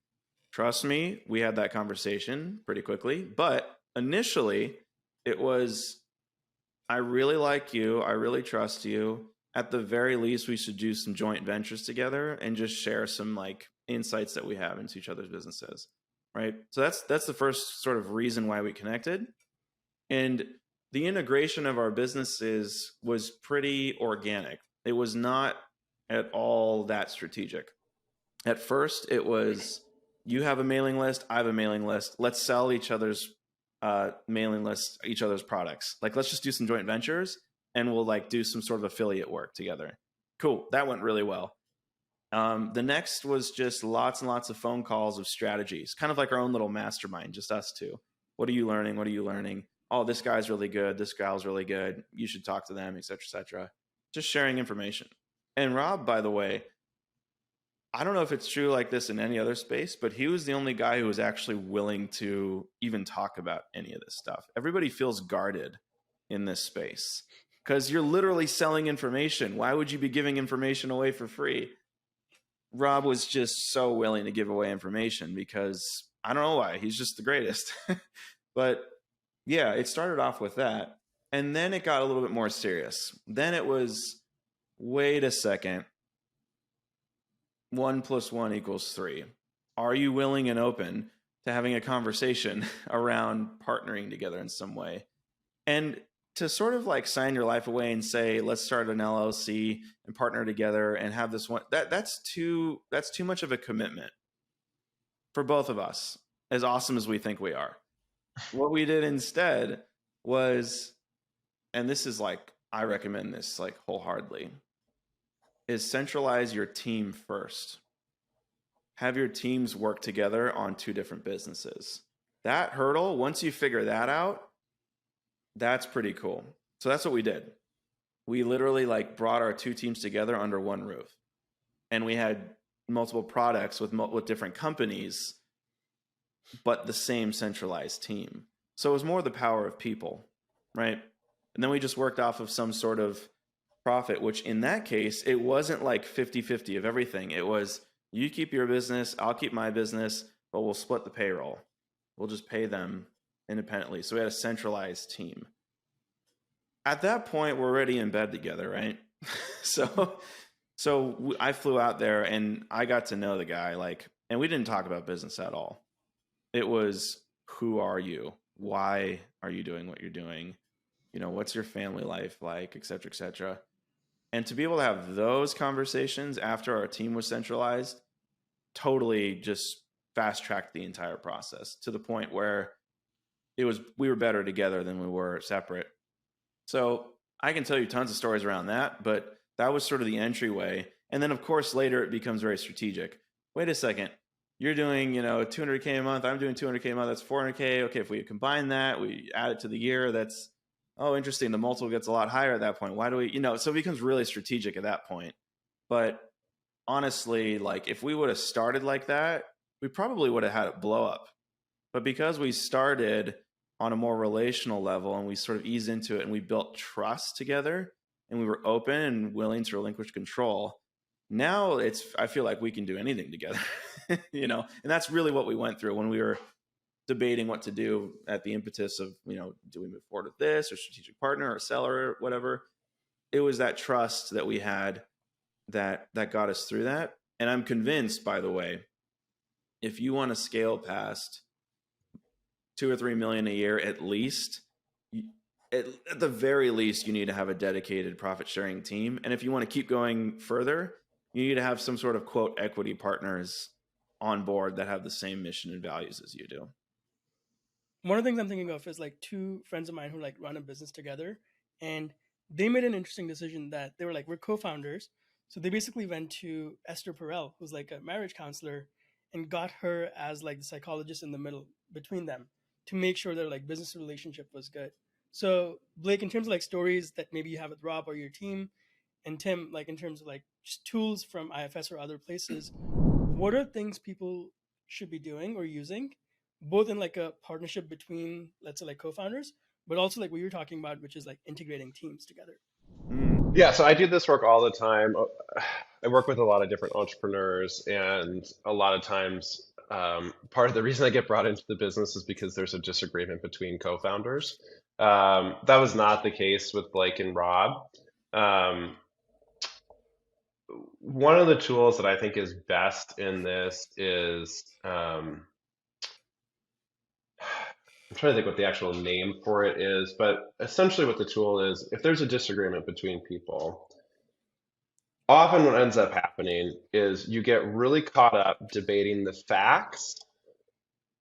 B: Trust me, we had that conversation pretty quickly. But initially, it was, I really like you. I really trust you. At the very least, we should do some joint ventures together and just share some like insights that we have into each other's businesses. Right. So that's the first sort of reason why we connected. And the integration of our businesses was pretty organic. It was not at all that strategic. At first, it was you have a mailing list, I have a mailing list. Let's sell each other's mailing lists, each other's products. Like, let's just do some joint ventures and we'll like do some sort of affiliate work together. Cool. That went really well. The next was just lots and lots of phone calls of strategies, kind of like our own little mastermind, just us two. What are you learning? What are you learning? Oh, this guy's really good. This gal's really good. You should talk to them, et cetera, et cetera. Just sharing information. And Rob, by the way, I don't know if it's true like this in any other space, but he was the only guy who was actually willing to even talk about any of this stuff. Everybody feels guarded in this space because you're literally selling information. Why would you be giving information away for free? Rob was just so willing to give away information because I don't know why. He's just the greatest. But yeah, it started off with that. And then it got a little bit more serious. Then it was, wait a second. 1+1=3. Are you willing and open to having a conversation around partnering together in some way? And to sort of like sign your life away and say, let's start an LLC and partner together and have this one, that's too much of a commitment for both of us, as awesome as we think we are. What we did instead was, and this is like, I recommend this like wholeheartedly, is centralize your team first. Have your teams work together on two different businesses. That hurdle, once you figure that out, that's pretty cool. So that's what we did. We literally like brought our two teams together under one roof. And we had multiple products with different companies, but the same centralized team. So it was more the power of people, right? And then we just worked off of some sort of profit, which in that case, it wasn't like 50-50 of everything. It was you keep your business, I'll keep my business, but we'll split the payroll. We'll just pay them independently. So we had a centralized team. At that point, we're already in bed together, right? So I flew out there and I got to know the guy, like, and we didn't talk about business at all. It was, who are you? Why are you doing what you're doing? what's your family life like, et cetera, et cetera. And to be able to have those conversations after our team was centralized totally just fast tracked the entire process to the point where we were better together than we were separate. So I can tell you tons of stories around that, but that was sort of the entryway. And then of course later it becomes very strategic. Wait a second, you're doing 200K a month, I'm doing 200K a month, that's 400K. Okay, if we combine that, we add it to the year, that's interesting. The multiple gets a lot higher at that point. Why do we, so it becomes really strategic at that point. But honestly, like if we would have started like that, we probably would have had it blow up. But because we started on a more relational level and we sort of eased into it and we built trust together and we were open and willing to relinquish control, now I feel like we can do anything together, and that's really what we went through when we were debating what to do at the impetus of, do we move forward with this or strategic partner or seller or whatever. It was that trust that we had that got us through that. And I'm convinced, by the way, if you want to scale past 2 or 3 million a year, at least, at the very least, you need to have a dedicated profit sharing team. And if you want to keep going further, you need to have some sort of quote equity partners on board that have the same mission and values as you do.
C: One of the things I'm thinking of is like two friends of mine who like run a business together, and they made an interesting decision that they were like, we're co-founders. So they basically went to Esther Perel, who's like a marriage counselor, and got her as like the psychologist in the middle between them to make sure their like business relationship was good. So Blake, in terms of like stories that maybe you have with Rob or your team, and Tim, like in terms of like just tools from IFS or other places, what are things people should be doing or using, both in like a partnership between, let's say, like co-founders, but also like what you're talking about, which is like integrating teams together?
A: Yeah, so I do this work all the time. I work with a lot of different entrepreneurs, and a lot of times, part of the reason I get brought into the business is because there's a disagreement between co-founders. That was not the case with Blake and Rob. Um, One of the tools that I think is best in this is I'm trying to think what the actual name for it is, but essentially what the tool is, if there's a disagreement between people, often what ends up happening is you get really caught up debating the facts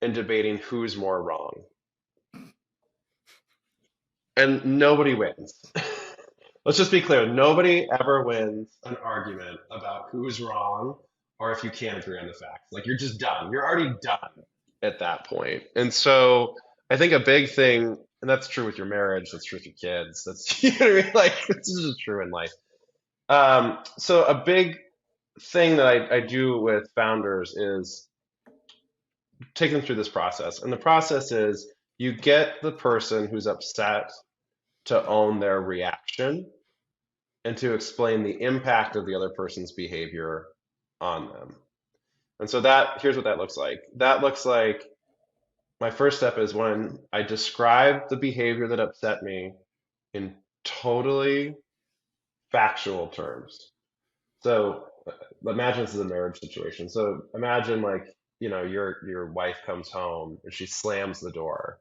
A: and debating who's more wrong. And nobody wins. Let's just be clear, nobody ever wins an argument about who's wrong or if you can't agree on the facts. Like you're just done. You're already done at that point. And so I think a big thing, and that's true with your marriage, that's true with your kids, that's you know what I mean? Like this is just true in life. So a big thing that I do with founders is take them through this process. And the process is you get the person who's upset to own their reaction and to explain the impact of the other person's behavior on them. And so here's what that looks like. That looks like my first step is when I describe the behavior that upset me in totally factual terms. So imagine this is a marriage situation. So imagine like, your wife comes home and she slams the door.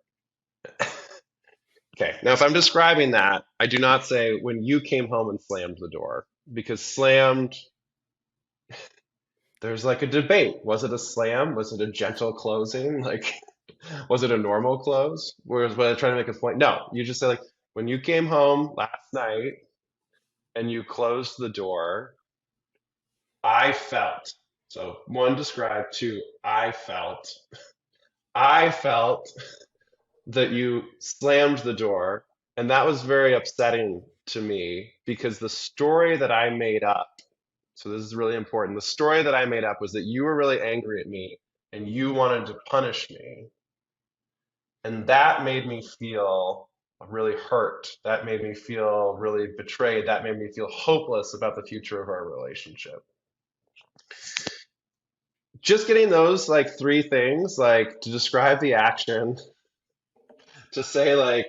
A: Okay, now if I'm describing that, I do not say when you came home and slammed the door, because slammed, there's like a debate. Was it a slam? Was it a gentle closing? Like, was it a normal close? Whereas when I try to make a point, no, you just say like, when you came home last night and you closed the door, I felt. So one, describe, two, I felt. I felt that you slammed the door, and that was very upsetting to me because the story that I made up, so this is really important, the story that I made up was that you were really angry at me and you wanted to punish me. And that made me feel really hurt. That made me feel really betrayed. That made me feel hopeless about the future of our relationship. Just getting those like three things, like to describe the action, to say like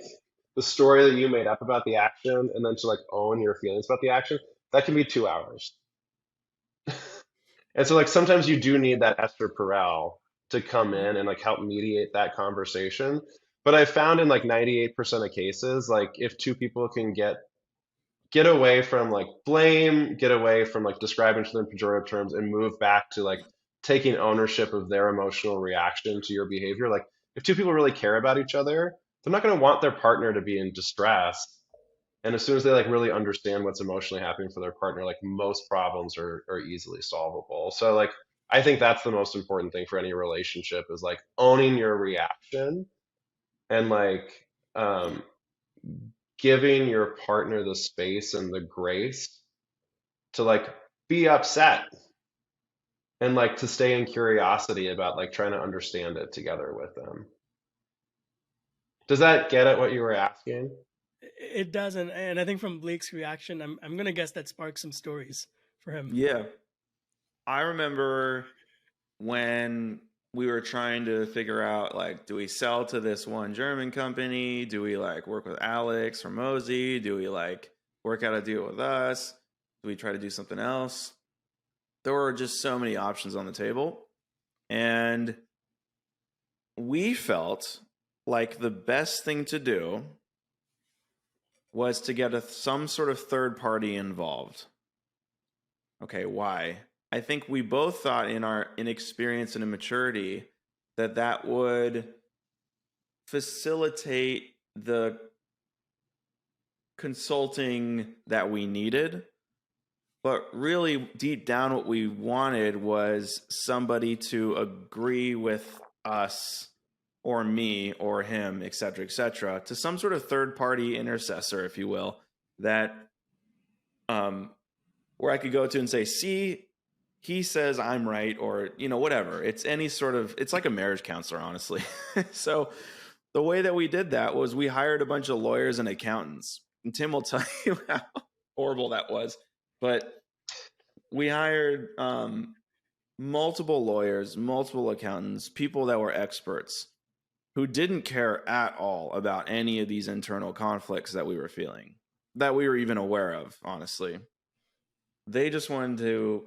A: the story that you made up about the action, and then to like own your feelings about the action, that can be 2 hours. And so like sometimes you do need that Esther Perel to come in and like help mediate that conversation. But I found in like 98% of cases, like if two people can get away from like blame, get away from like describing to them pejorative terms, and move back to like taking ownership of their emotional reaction to your behavior. Like if two people really care about each other, they're not going to want their partner to be in distress. And as soon as they like really understand what's emotionally happening for their partner, like most problems are easily solvable. So like I think that's the most important thing for any relationship is like owning your reaction and like um, giving your partner the space and the grace to like be upset and like to stay in curiosity about like trying to understand it together with them. Does that get at what you were asking?
C: It does, and I think from Blake's reaction, I'm gonna guess that sparks some stories for him.
B: Yeah. I remember when we were trying to figure out, like, do we sell to this one German company? Do we like work with Alex or Mosey? Do we like work out a deal with us? Do we try to do something else? There were just so many options on the table. And we felt like the best thing to do was to get some sort of third party involved. Okay, why? I think we both thought in our inexperience and immaturity that that would facilitate the consulting that we needed. But really, deep down, what we wanted was somebody to agree with us or me or him, et cetera, to some sort of third-party intercessor, if you will, that where I could go to and say, see, he says I'm right, or, you know, whatever. It's any sort of, it's like a marriage counselor, honestly. So the way that we did that was we hired a bunch of lawyers and accountants. And Tim will tell you how horrible that was. But we hired multiple lawyers, multiple accountants, people that were experts who didn't care at all about any of these internal conflicts that we were feeling, that we were even aware of, honestly. They just wanted to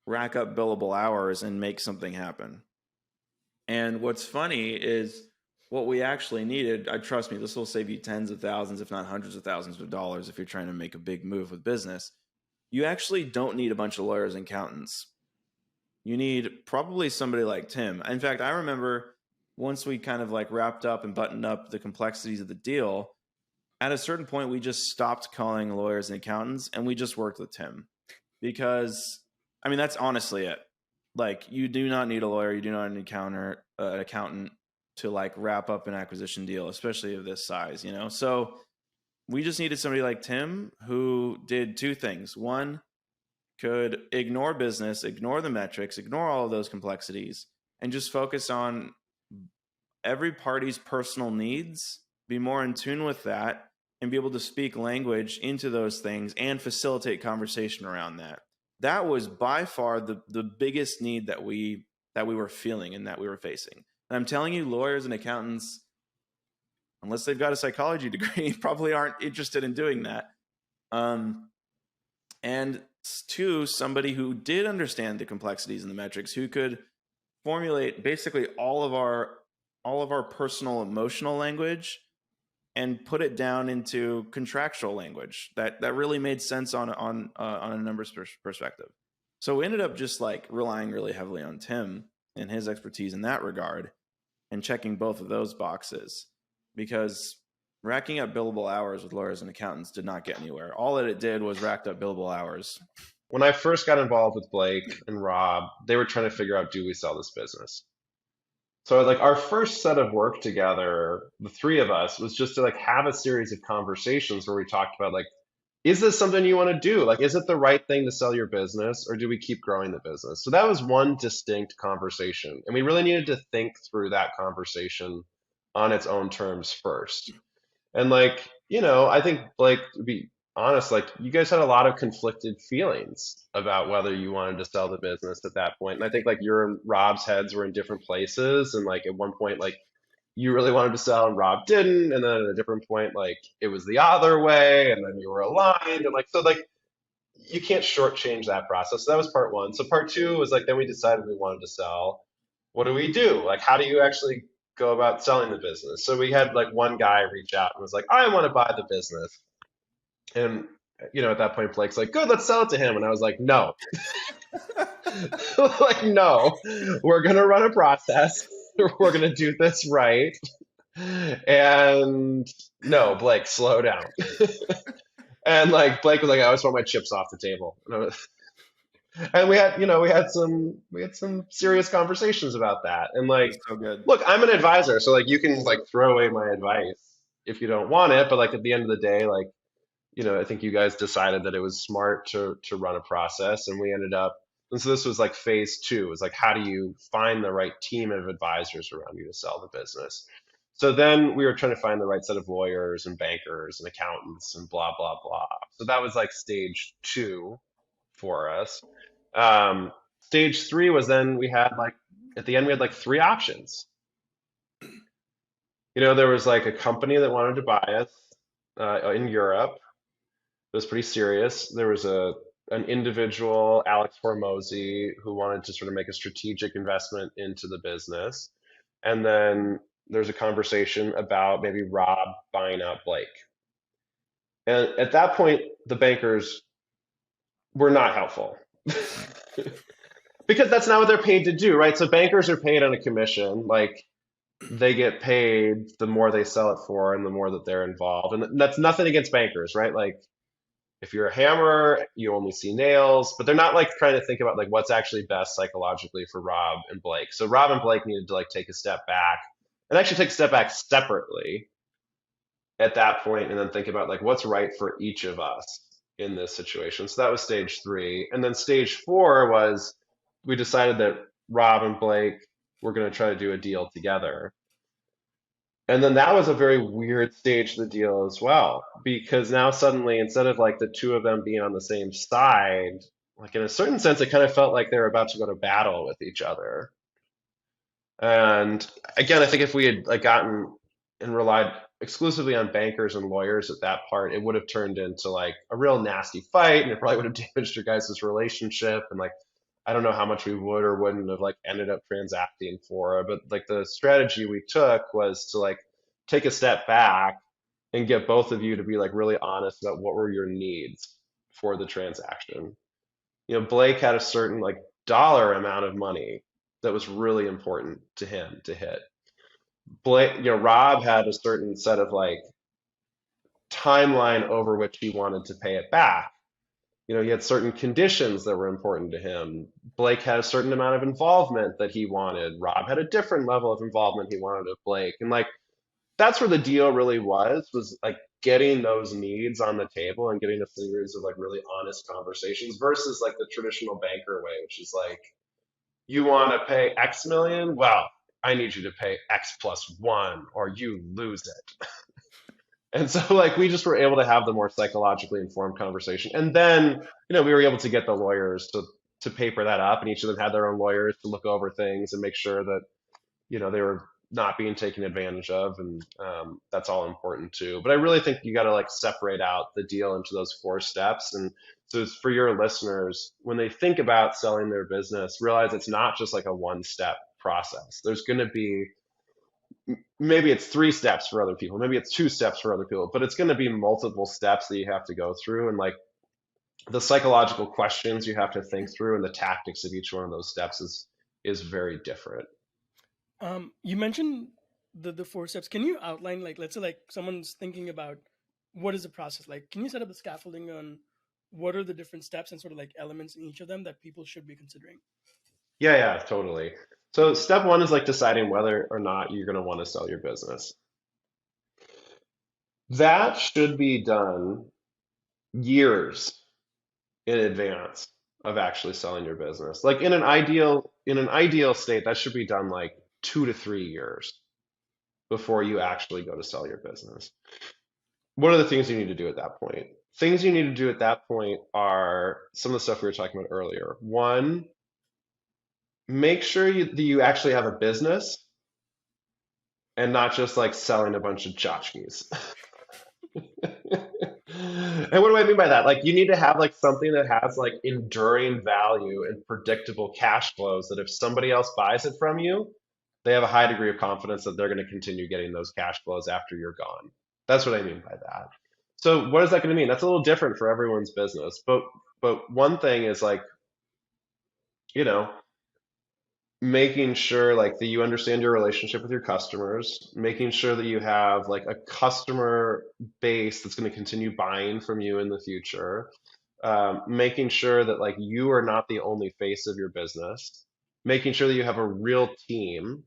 B: rack up billable hours and make something happen. And what's funny is what we actually needed, trust me, this will save you tens of thousands, if not hundreds of thousands of dollars if you're trying to make a big move with business. You actually don't need a bunch of lawyers and accountants. You need probably somebody like Tim. In fact, I remember once we kind of like wrapped up and buttoned up the complexities of the deal, at a certain point, we just stopped calling lawyers and accountants and we just worked with Tim. Because, I mean, that's honestly it. Like, you do not need a lawyer, you do not need an accountant to like wrap up an acquisition deal, especially of this size, you know? So we just needed somebody like Tim who did two things. One, could ignore business, ignore the metrics, ignore all of those complexities, and just focus on every party's personal needs, be more in tune with that, and be able to speak language into those things and facilitate conversation around that. That was by far the biggest need that we were feeling and that we were facing. And I'm telling you, lawyers and accountants, unless they've got a psychology degree, probably aren't interested in doing that. And two, somebody who did understand the complexities and the metrics, who could formulate basically all of our personal emotional language and put it down into contractual language that really made sense on a numbers perspective. So we ended up just like relying really heavily on Tim and his expertise in that regard and checking both of those boxes, because racking up billable hours with lawyers and accountants did not get anywhere. All that it did was racked up billable hours.
A: When I first got involved with Blake and Rob, they were trying to figure out, do we sell this business? So like our first set of work together, the three of us, was just to like have a series of conversations where we talked about like, is this something you want to do? Like, is it the right thing to sell your business, or do we keep growing the business? So that was one distinct conversation. And we really needed to think through that conversation on its own terms first. And like, you know, I think Blake, to be honest, like you guys had a lot of conflicted feelings about whether you wanted to sell the business at that point. And I think like your and Rob's heads were in different places. And like at one point, like you really wanted to sell and Rob didn't. And then at a different point, like it was the other way. And then you were aligned. And like, so like you can't shortchange that process. So that was part one. So part two was like, then we decided we wanted to sell. What do we do? Like, how do you actually go about selling the business. So we had like one guy reach out and was like, I want to buy the business. And at that point, Blake's like, good, let's sell it to him. And I was like, no, like, no, we're going to run a process. We're going to do this right. And no, Blake, slow down. And like Blake was like, I always want my chips off the table. And we had some serious conversations about that. And like,
B: That's so good.
A: look, I'm an advisor, so like you can like throw away my advice if you don't want it, but like at the end of the day, like, I think you guys decided that it was smart to run a process, and we ended up, and so this was like phase two. It was like, how do you find the right team of advisors around you to sell the business? So then we were trying to find the right set of lawyers and bankers and accountants and blah, blah, blah. So that was like stage two for us. Stage three was then we had like, at the end, we had like three options. There was like a company that wanted to buy us in Europe. It was pretty serious. There was an individual, Alex Hormozy, who wanted to sort of make a strategic investment into the business. And then there's a conversation about maybe Rob buying out Blake. And at that point, the bankers were not helpful because that's not what they're paid to do, right? So bankers are paid on a commission. Like they get paid the more they sell it for and the more that they're involved. And that's nothing against bankers, right? Like if you're a hammer, you only see nails, but they're not like trying to think about like what's actually best psychologically for Rob and Blake. So Rob and Blake needed to like take a step back and actually take a step back separately at that point and then think about like what's right for each of us in this situation. So that was stage three. And then stage four was we decided that Rob and Blake were going to try to do a deal together. And then that was a very weird stage of the deal as well, because now suddenly, instead of like the two of them being on the same side, like in a certain sense, it kind of felt like they were about to go to battle with each other. And again, I think if we had like gotten and relied exclusively on bankers and lawyers at that part, it would have turned into like a real nasty fight, and it probably would have damaged your guys' relationship. And like, I don't know how much we would or wouldn't have like ended up transacting for, but like the strategy we took was to like take a step back and get both of you to be like really honest about what were your needs for the transaction. Blake had a certain like dollar amount of money that was really important to him to hit. Blake, Rob had a certain set of like timeline over which he wanted to pay it back. He had certain conditions that were important to him. Blake had a certain amount of involvement that he wanted. Rob had a different level of involvement he wanted of Blake. And like, that's where the deal really was like getting those needs on the table and getting a series of like really honest conversations versus like the traditional banker way, which is like, you want to pay X million? Well, I need you to pay X plus one or you lose it. And so like we just were able to have the more psychologically informed conversation. And then, we were able to get the lawyers to paper that up, and each of them had their own lawyers to look over things and make sure that, they were not being taken advantage of. And that's all important too. But I really think you got to like separate out the deal into those four steps. And so for your listeners, when they think about selling their business, realize it's not just like a one-step process. There's going to be, maybe it's 3 steps for other people, maybe it's 2 steps for other people, but it's going to be multiple steps that you have to go through. And like the psychological questions you have to think through and the tactics of each one of those steps is very different.
C: You mentioned the 4 steps. Can you outline, like, let's say like someone's thinking about what is the process like? Can you set up the scaffolding on what are the different steps and sort of like elements in each of them that people should be considering?
A: Yeah, totally. So step 1 is like deciding whether or not you're going to want to sell your business. That should be done years in advance of actually selling your business. Like in an ideal state, that should be done like 2 to 3 years before you actually go to sell your business. What are the things you need to do at that point? Things you need to do at that point are some of the stuff we were talking about earlier. 1, make sure that you actually have a business and not just like selling a bunch of tchotchkes. And what do I mean by that? Like you need to have like something that has like enduring value and predictable cash flows that if somebody else buys it from you, they have a high degree of confidence that they're going to continue getting those cash flows after you're gone. That's what I mean by that. So what is that going to mean? That's a little different for everyone's business. But one thing is like, you know, making sure like that you understand your relationship with your customers, making sure that you have like a customer base that's going to continue buying from you in the future, making sure that like you are not the only face of your business, making sure that you have a real team.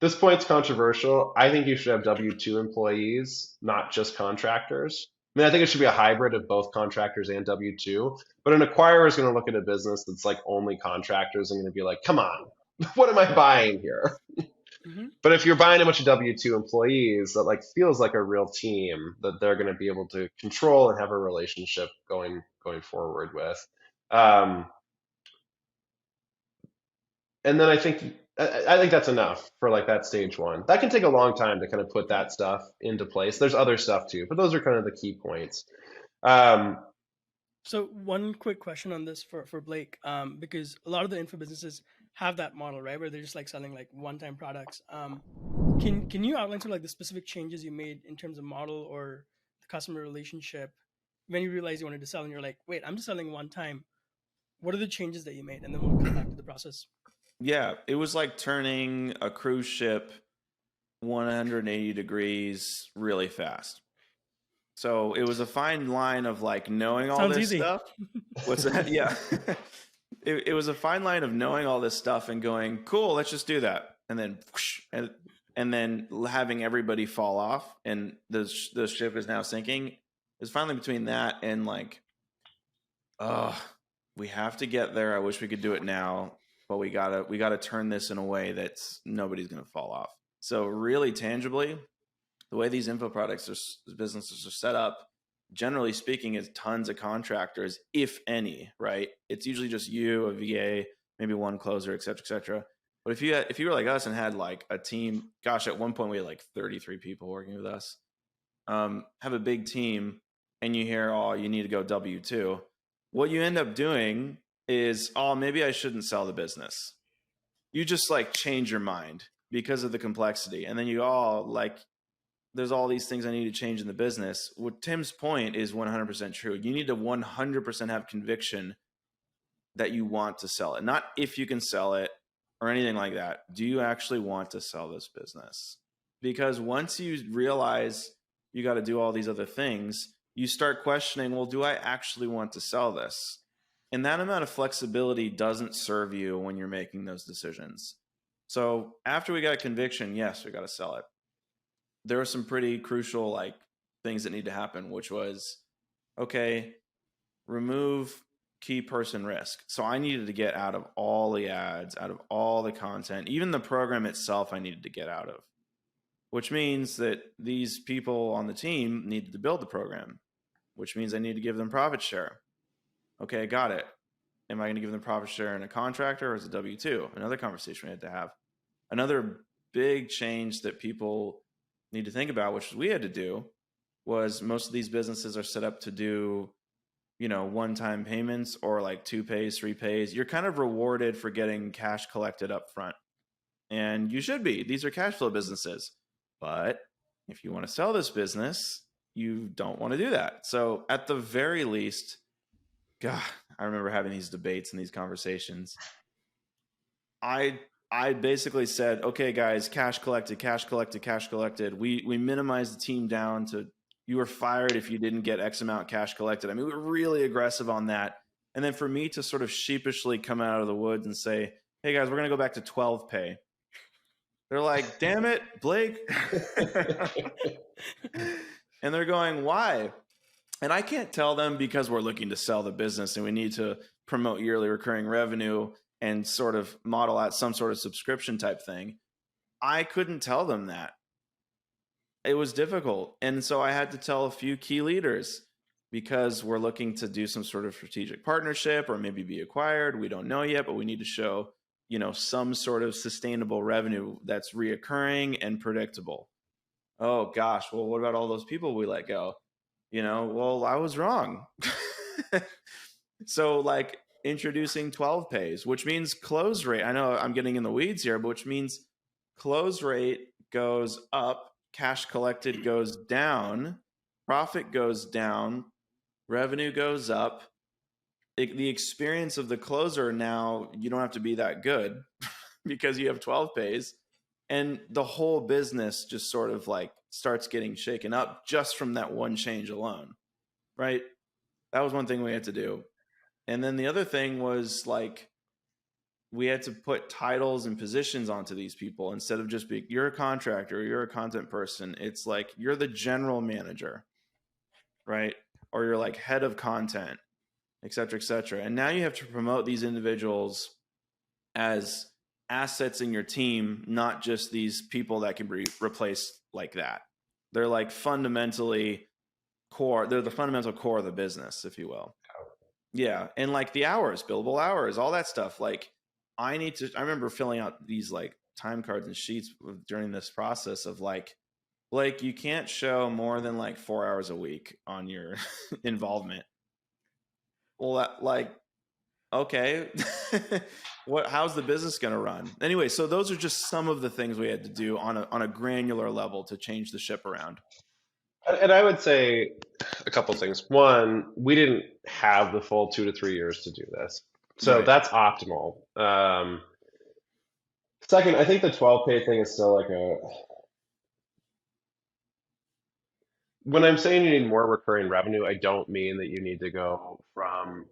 A: This point's controversial. I think you should have W-2 employees, not just contractors. I mean, I think it should be a hybrid of both contractors and W-2, but an acquirer is going to look at a business that's like only contractors and going to be like, come on, what am I buying here?
C: Mm-hmm.
A: But if you're buying a bunch of W-2 employees, that like feels like a real team that they're going to be able to control and have a relationship going forward with. Um, and then I think that's enough for like that stage one. That can take a long time to kind of put that stuff into place. There's other stuff too, but those are kind of the key points. Um,
C: So one quick question on this for Blake, because a lot of the info businesses have that model, right, where they're just like selling like one-time products. Can you outline sort of like the specific changes you made in terms of model or the customer relationship when you realized you wanted to sell and you're like, wait, I'm just selling one time. What are the changes that you made? And then we'll come back to the process.
B: Yeah, it was like turning a cruise ship 180 degrees really fast. So it was a fine line of like knowing all
C: Sounds
B: this
C: easy.
B: stuff. What's that? Yeah. It was a fine line of knowing all this stuff and going, cool, let's just do that. And then whoosh, and then having everybody fall off and the ship is now sinking. It's finally between that and like, we have to get there. I wish we could do it now, but we gotta turn this in a way that's nobody's gonna fall off. So really tangibly, the way these info products businesses are set up, generally speaking, is tons of contractors, if any, right? It's usually just you, a VA, maybe one closer, et cetera. But if you were like us and had like a team, gosh, at one point we had like 33 people working with us, have a big team, and you hear, oh, you need to go W-2. What you end up doing is, oh, maybe I shouldn't sell the business. You just like change your mind because of the complexity, and then you all like, there's all these things I need to change in the business. What Tim's point is 100% true. You need to 100% have conviction that you want to sell it, not if you can sell it or anything like that. Do you actually want to sell this business? Because once you realize you got to do all these other things, you start questioning, well, do I actually want to sell this? And that amount of flexibility doesn't serve you when you're making those decisions. So after we got conviction, yes, we got to sell it. There are some pretty crucial like things that need to happen, which was, okay, remove key person risk. So I needed to get out of all the ads, out of all the content, even the program itself I needed to get out of, which means that these people on the team needed to build the program, which means I need to give them profit share. Okay, got it. Am I going to give them profit share in a contractor or as a W-2? Another conversation we had to have. Another big change that people need to think about, which we had to do, was most of these businesses are set up to do, one-time payments or like 2 pays, 3 pays. You're kind of rewarded for getting cash collected up front. And you should be. These are cash flow businesses. But if you want to sell this business, you don't want to do that. So at the very least, God, I remember having these debates and these conversations. I basically said, okay, guys, cash collected. We minimized the team down to, you were fired if you didn't get X amount cash collected. I mean, we were really aggressive on that. And then for me to sort of sheepishly come out of the woods and say, hey guys, we're going to go back to 12 pay. They're like, damn it, Blake. And they're going, why? And I can't tell them because we're looking to sell the business and we need to promote yearly recurring revenue and sort of model out some sort of subscription type thing. I couldn't tell them that. It was difficult. And so I had to tell a few key leaders, because we're looking to do some sort of strategic partnership or maybe be acquired. We don't know yet, but we need to show, some sort of sustainable revenue that's reoccurring and predictable. Oh gosh, well, what about all those people we let go? Well, I was wrong. So like introducing 12 pays, which means close rate. I know I'm getting in the weeds here, but which means close rate goes up, cash collected goes down, profit goes down, revenue goes up. The experience of the closer now, you don't have to be that good because you have 12 pays, and the whole business just sort of like starts getting shaken up just from that one change alone, right? That was one thing we had to do. And then the other thing was like we had to put titles and positions onto these people instead of just being you're a contractor, you're a content person. It's like you're the general manager, right? Or you're like head of content, et cetera, et cetera. And now you have to promote these individuals as assets in your team, not just these people that can be replaced like that. They're like fundamentally core. They're the fundamental core of the business, if you will. Yeah. And like the hours, billable hours, all that stuff. Like I remember filling out these like time cards and sheets during this process of like, you can't show more than like 4 hours a week on your involvement. Well, okay, how's the business going to run? Anyway, so those are just some of the things we had to do on a granular level to change the ship around.
A: And I would say a couple things. One, we didn't have the full 2 to 3 years to do this, so
B: Right.
A: that's optimal. Second, I think the 12 pay thing is still like when I'm saying you need more recurring revenue, I don't mean that you need to go from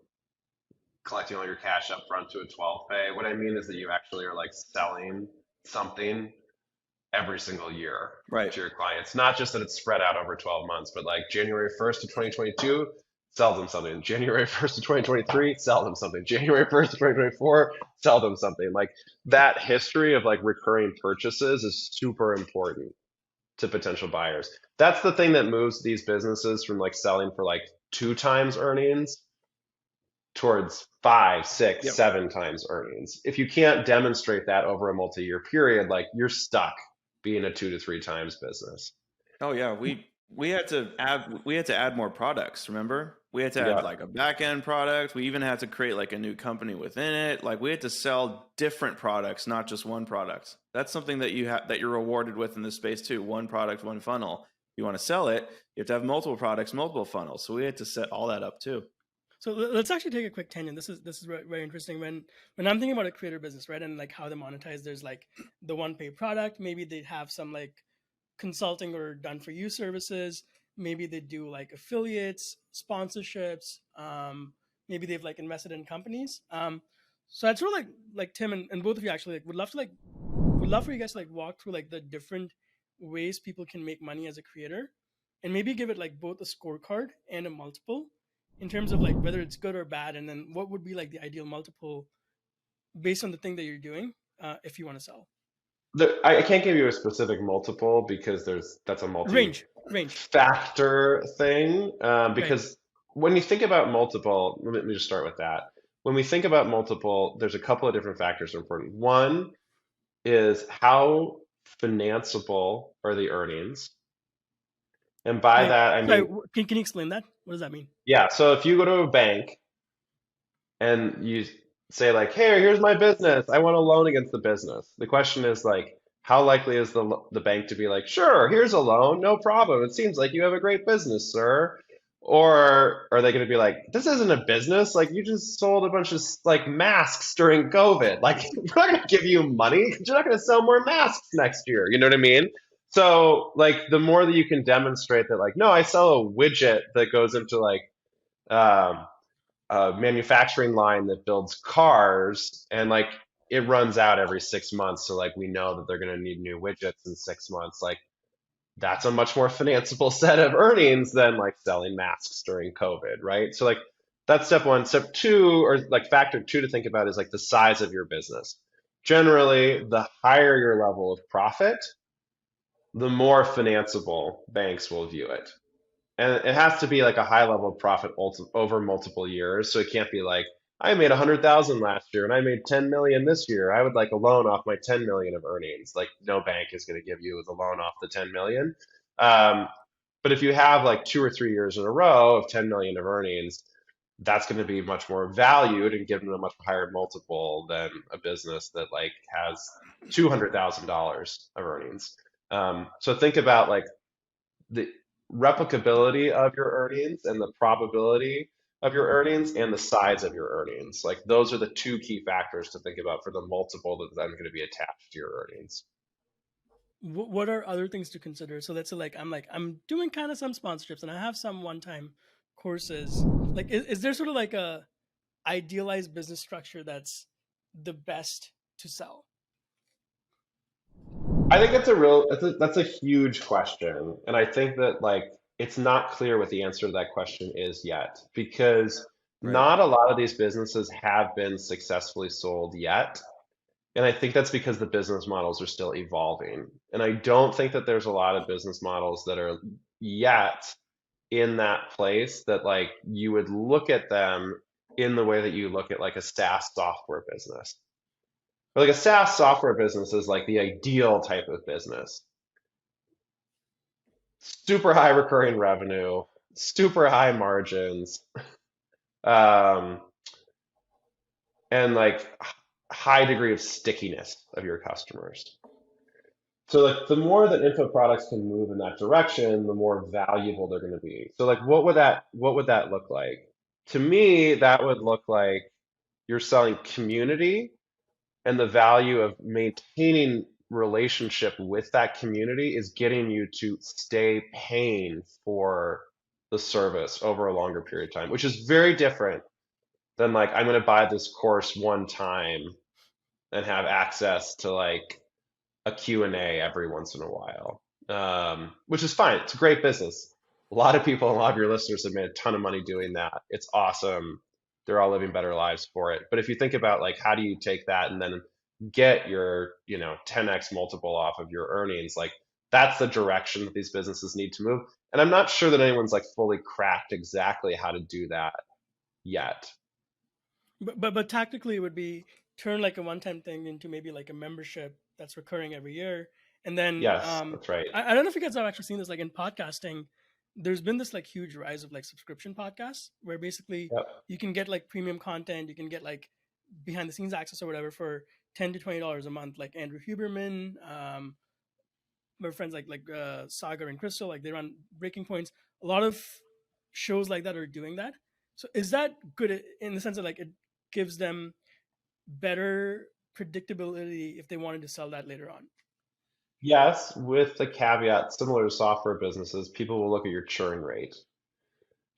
A: collecting all your cash up front to a 12 pay. What I mean is that you actually are like selling something every single year
B: Right.
A: to your clients. Not just that it's spread out over 12 months, but like January 1st of 2022, sell them something. January 1st of 2023, sell them something. January 1st of 2024, sell them something. Like that history of like recurring purchases is super important to potential buyers. That's the thing that moves these businesses from like selling for like 2 times earnings towards 5, 6,
B: Yep.
A: 7 times earnings. If you can't demonstrate that over a multi-year period, like you're stuck being a 2 to 3 times business.
B: Oh yeah, we had to add more products. Remember, we had to add
A: Yeah.
B: like a back end product. We even had to create like a new company within it. Like we had to sell different products, not just one product. That's something that you're rewarded with in this space too. One product, one funnel. If you want to sell it, you have to have multiple products, multiple funnels. So we had to set all that up too.
C: So let's actually take a quick tangent. This is very interesting. When I'm thinking about a creator business, right, and like how they monetize, there's like the one pay product. Maybe they have some like consulting or done for you services. Maybe they do like affiliates, sponsorships. Maybe they've like invested in companies. So I'd sort of like Tim and both of you actually like would love for you guys to like walk through like the different ways people can make money as a creator, and maybe give it like both a scorecard and a multiple in terms of like whether it's good or bad, and then what would be like the ideal multiple based on the thing that you're doing if you want to sell.
A: I can't give you a specific multiple because that's a
C: Range,
A: multi-factor thing.
C: right?
A: Because when you think about multiple, let me just start with that. When we think about multiple, there's a couple of different factors that are important. One is how financeable are the earnings? And by
C: Like,
A: that, I
C: sorry,
A: mean,
C: can you explain that? What does that mean?
A: yeah, so if you go to a bank and you say like, "Hey, here's my business. I want a loan against the business." The question is like, how likely is the bank to be like, "Sure, here's a loan, no problem. It seems like you have a great business, sir." Or are they going to be like, "This isn't a business. Like you just sold a bunch of like masks during COVID. Like we're not going to give you money because you're not going to sell more masks next year." You know what I mean? So like the more that you can demonstrate that like, no, I sell a widget that goes into like um, a manufacturing line that builds cars and like it runs out every 6 months. So like we know that they're going to need new widgets in 6 months. Like that's a much more financeable set of earnings than like selling masks during COVID, right? So like that's step one. Step two, or like factor two to think about is like the size of your business. Generally, the higher your level of profit, the more financeable banks will view it. And it has to be like a high level of profit over multiple years. So it can't be like, I made 100,000 last year and I made 10 million this year. I would like a loan off my 10 million of earnings. Like no bank is going to give you the loan off the 10 million. Um, but if you have like 2 or 3 years in a row of 10 million of earnings, that's going to be much more valued and given a much higher multiple than a business that like has $200,000 of earnings. So think about like the replicability of your earnings and the probability of your earnings and the size of your earnings. Like those are the two key factors to think about for the multiple that's then going to be attached to your earnings.
C: What are other things to consider? So let's say like I'm doing kind of some sponsorships and I have some one-time courses. Like is there sort of like a idealized business structure that's the best to sell?
A: I think that's a huge question, and I think that like it's not clear what the answer to that question is yet because
B: Right.
A: not a lot of these businesses have been successfully sold yet. And I think that's because the business models are still evolving. And I don't think that there's a lot of business models that are yet in that place that like you would look at them in the way that you look at like a SaaS software business. But like a SaaS software business is like the ideal type of business. Super high recurring revenue, super high margins, um, and like high degree of stickiness of your customers. So like the more that info products can move in that direction, the more valuable they're going to be. So like what would that look like? To me, that would look like you're selling community and the value of maintaining relationship with that community is getting you to stay paying for the service over a longer period of time, which is very different than like I'm going to buy this course one time and have access to like a Q&A every once in a while, which is fine. It's a great business. A lot of people, a lot of your listeners have made a ton of money doing that. It's awesome. They're all living better lives for it. But if you think about like how do you take that and then get your 10x multiple off of your earnings, like that's the direction that these businesses need to move. And I'm not sure that anyone's like fully cracked exactly how to do that yet.
C: But tactically, it would be turn like a one-time thing into maybe like a membership that's recurring every year, and then
A: Yes, that's right.
C: I don't know if you guys have actually seen this. Like in podcasting, there's been this like huge rise of like subscription podcasts where basically
A: Yep.
C: you can get like premium content, you can get like behind the scenes access or whatever for $10 to $20 a month. Like Andrew Huberman, my friends like Sagar and Crystal, like they run Breaking Points. A lot of shows like that are doing that. So is that good in the sense that like it gives them better predictability if they wanted to sell that later on?
A: Yes, with the caveat, similar to software businesses, people will look at your churn rate.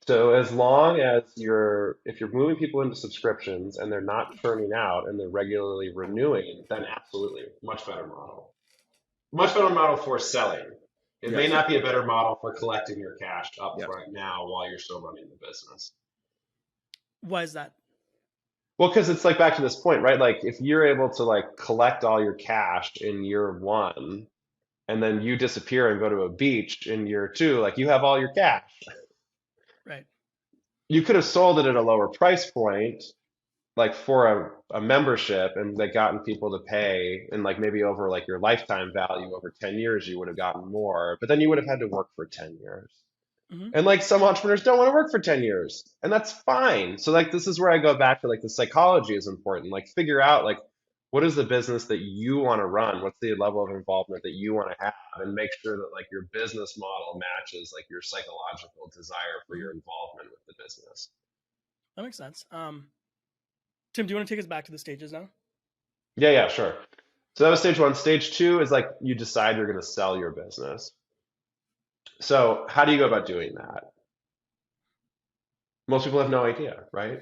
A: So as long as if you're moving people into subscriptions and they're not churning out and they're regularly renewing, then absolutely, much better model. Much better model for selling. It may
B: Yes.
A: not be a better model for collecting your cash up
B: Yeah.
A: front now while you're still running the business.
C: Why is that?
A: Well, because it's like back to this point, right? Like if you're able to like collect all your cash in year one and then you disappear and go to a beach in year two, like you have all your cash.
C: Right.
A: You could have sold it at a lower price point, like for a membership, and like gotten people to pay, and like maybe over like your lifetime value over 10 years, you would have gotten more, but then you would have had to work for 10 years.
C: Hmm.
A: And like some entrepreneurs don't want to work for 10 years, and that's fine. So like this is where I go back to like the psychology is important. Like figure out like what is the business that you want to run? What's the level of involvement that you want to have? And make sure that like your business model matches like your psychological desire for
C: Hmm.
A: your involvement with the business.
C: That makes sense. Tim, do you want to take us back to the stages now?
A: Yeah, yeah, sure. So that was stage one. Stage two is like you decide you're going to sell your business. So how do you go about doing that? Most people have no idea, right?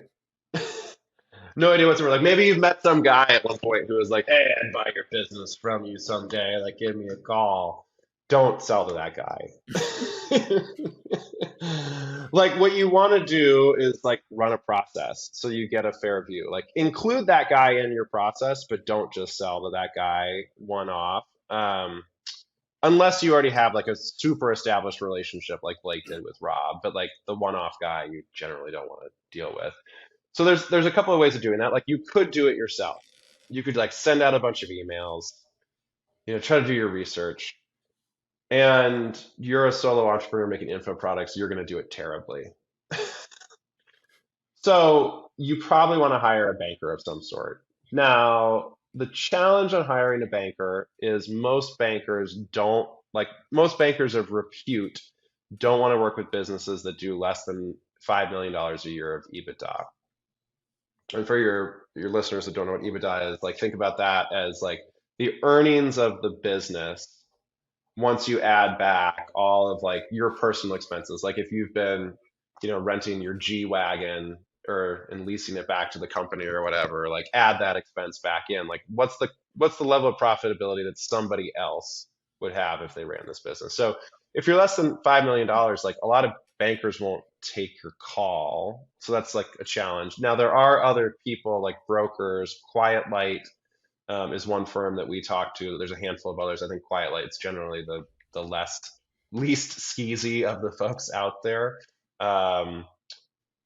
A: No idea whatsoever. Like maybe you've met some guy at one point who was like, "Hey, I'd buy your business from you someday. Like, give me a call." Don't sell to that guy. Like what you want to do is like run a process so you get a fair view. Like include that guy in your process, but don't just sell to that guy one off. Unless you already have like a super established relationship like Blake did with Rob, but like the one-off guy you generally don't want to deal with. So there's a couple of ways of doing that. Like you could do it yourself. You could like send out a bunch of emails, try to do your research. And you're a solo entrepreneur making info products, you're going to do it terribly. So you probably want to hire a banker of some sort. Now, the challenge on hiring a banker is most bankers of repute don't want to work with businesses that do less than $5 million a year of EBITDA. And for your listeners that don't know what EBITDA is, like think about that as like the earnings of the business once you add back all of like your personal expenses. Like if you've been, renting your G Wagon or and leasing it back to the company or whatever, like add that expense back in. Like what's the level of profitability that somebody else would have if they ran this business? So if you're less than $5 million, like a lot of bankers won't take your call. So that's like a challenge. Now there are other people like brokers, Quiet Light is one firm that we talk to. There's a handful of others. I think Quiet Light's generally the least skeezy of the folks out there. Um,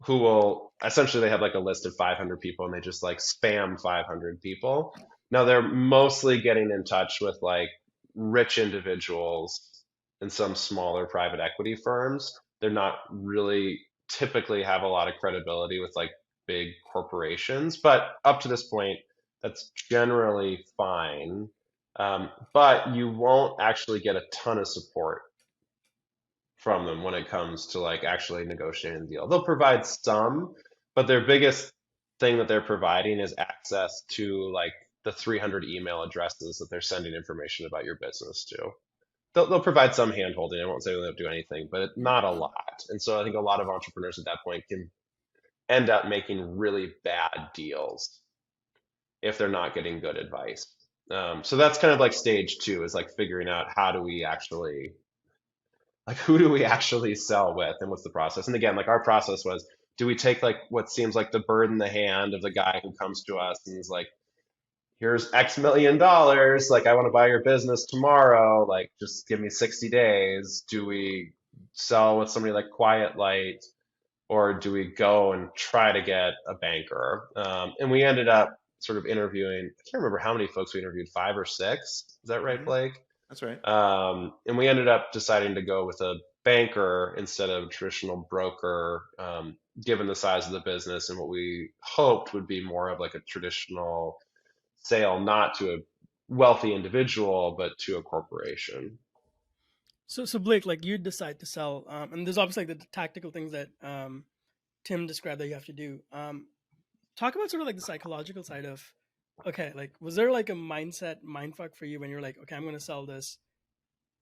A: who will essentially they have like a list of 500 people and they just like spam 500 people. Now they're mostly getting in touch with like rich individuals and some smaller private equity firms. They're not really typically have a lot of credibility with like big corporations, but up to this point, that's generally fine. But you won't actually get a ton of support from them when it comes to like actually negotiating the deal. They'll provide some, but their biggest thing that they're providing is access to like the 300 email addresses that they're sending information about your business to. They'll provide some handholding. I won't say they don't do anything, but not a lot. And so I think a lot of entrepreneurs at that point can end up making really bad deals if they're not getting good advice. So that's kind of like stage two is like figuring out how do we actually like who do we actually sell with and what's the process. And again, like our process was, do we take like what seems like the bird in the hand of the guy who comes to us and is like, here's X million dollars, like I want to buy your business tomorrow, like just give me 60 days. Do we sell with somebody like Quiet Light, or do we go and try to get a banker? And we ended up sort of interviewing, I can't remember how many folks we interviewed, 5 or 6. Is that right,
B: Mm-hmm.
A: Blake?
B: That's right.
A: And we ended up deciding to go with a banker instead of a traditional broker, given the size of the business and what we hoped would be more of like a traditional sale, not to a wealthy individual, but to a corporation.
C: So Blake, like you decide to sell, and there's obviously like the tactical things that Tim described that you have to do. Talk about sort of like the psychological side of, okay, like was there like a mindfuck for you when you're like, okay, I'm going to sell this.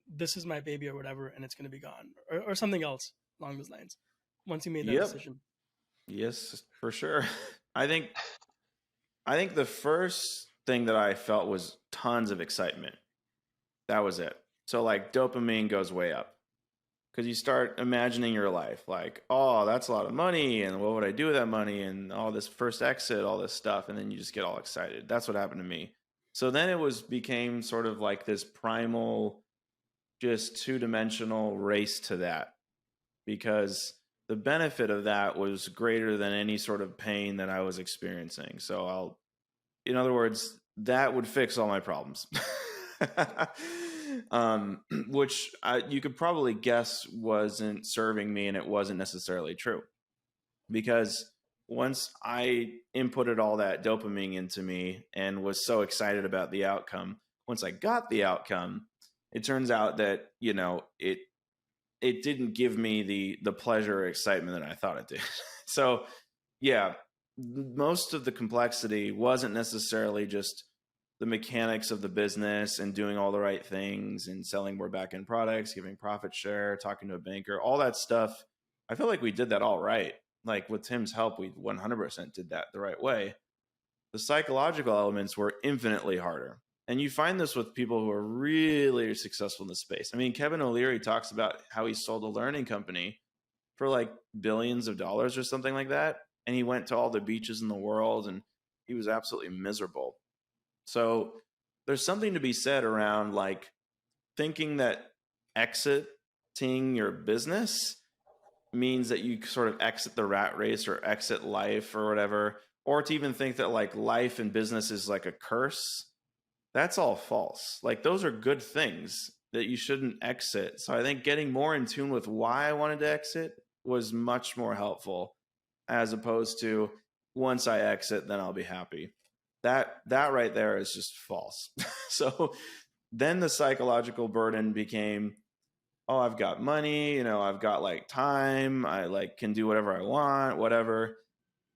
C: This is my baby or whatever, and it's going to be gone, or something else along those lines. Once you made that
B: Yep.
C: decision.
B: Yes, for sure. I think the first thing that I felt was tons of excitement. That was it. So like dopamine goes way up because you start imagining your life like, oh, that's a lot of money, and what would I do with that money, and all this first exit, all this stuff, and then you just get all excited. That's what happened to me. So then it became sort of like this primal, just two-dimensional race to that, because the benefit of that was greater than any sort of pain that I was experiencing. So in other words, that would fix all my problems. Which you could probably guess wasn't serving me, and it wasn't necessarily true. Because once I inputted all that dopamine into me and was so excited about the outcome, once I got the outcome, it turns out that, it didn't give me the pleasure or excitement that I thought it did. So, yeah, most of the complexity wasn't necessarily just the mechanics of the business and doing all the right things and selling more back-end products, giving profit share, talking to a banker, all that stuff. I feel like we did that all right. Like with Tim's help, we 100% did that the right way. The psychological elements were infinitely harder. And you find this with people who are really successful in the space. I mean, Kevin O'Leary talks about how he sold a learning company for like billions of dollars or something like that. And he went to all the beaches in the world and he was absolutely miserable. So there's something to be said around like thinking that exiting your business means that you sort of exit the rat race or exit life or whatever, or to even think that like life and business is like a curse. That's all false. Like those are good things that you shouldn't exit. So I think getting more in tune with why I wanted to exit was much more helpful as opposed to once I exit, then I'll be happy. That right there is just false. So then the psychological burden became, oh, I've got money, I've got like time, I like can do whatever I want, whatever.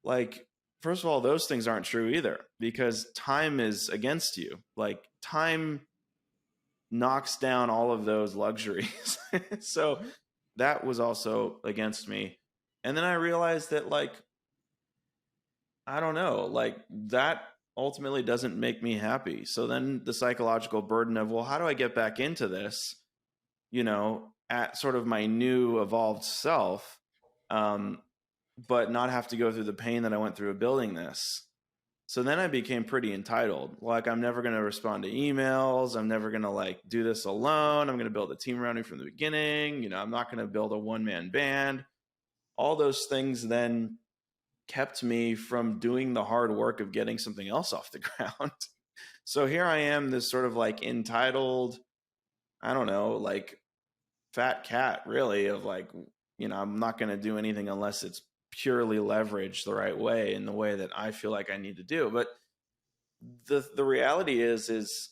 B: Like, first of all, those things aren't true either, because time is against you. Like, time knocks down all of those luxuries. So that was also against me. And then I realized that, like, I don't know, like that ultimately doesn't make me happy. So then the psychological burden of, well, how do I get back into this, at sort of my new evolved self, but not have to go through the pain that I went through building this. So then I became pretty entitled. Like, I'm never going to respond to emails. I'm never going to like do this alone. I'm going to build a team around me from the beginning. I'm not going to build a one-man band. All those things then kept me from doing the hard work of getting something else off the ground. So here I am, this sort of like entitled, I don't know, like fat cat really, of like, I'm not going to do anything unless it's purely leveraged the right way, in the way that I feel like I need to do. But the reality is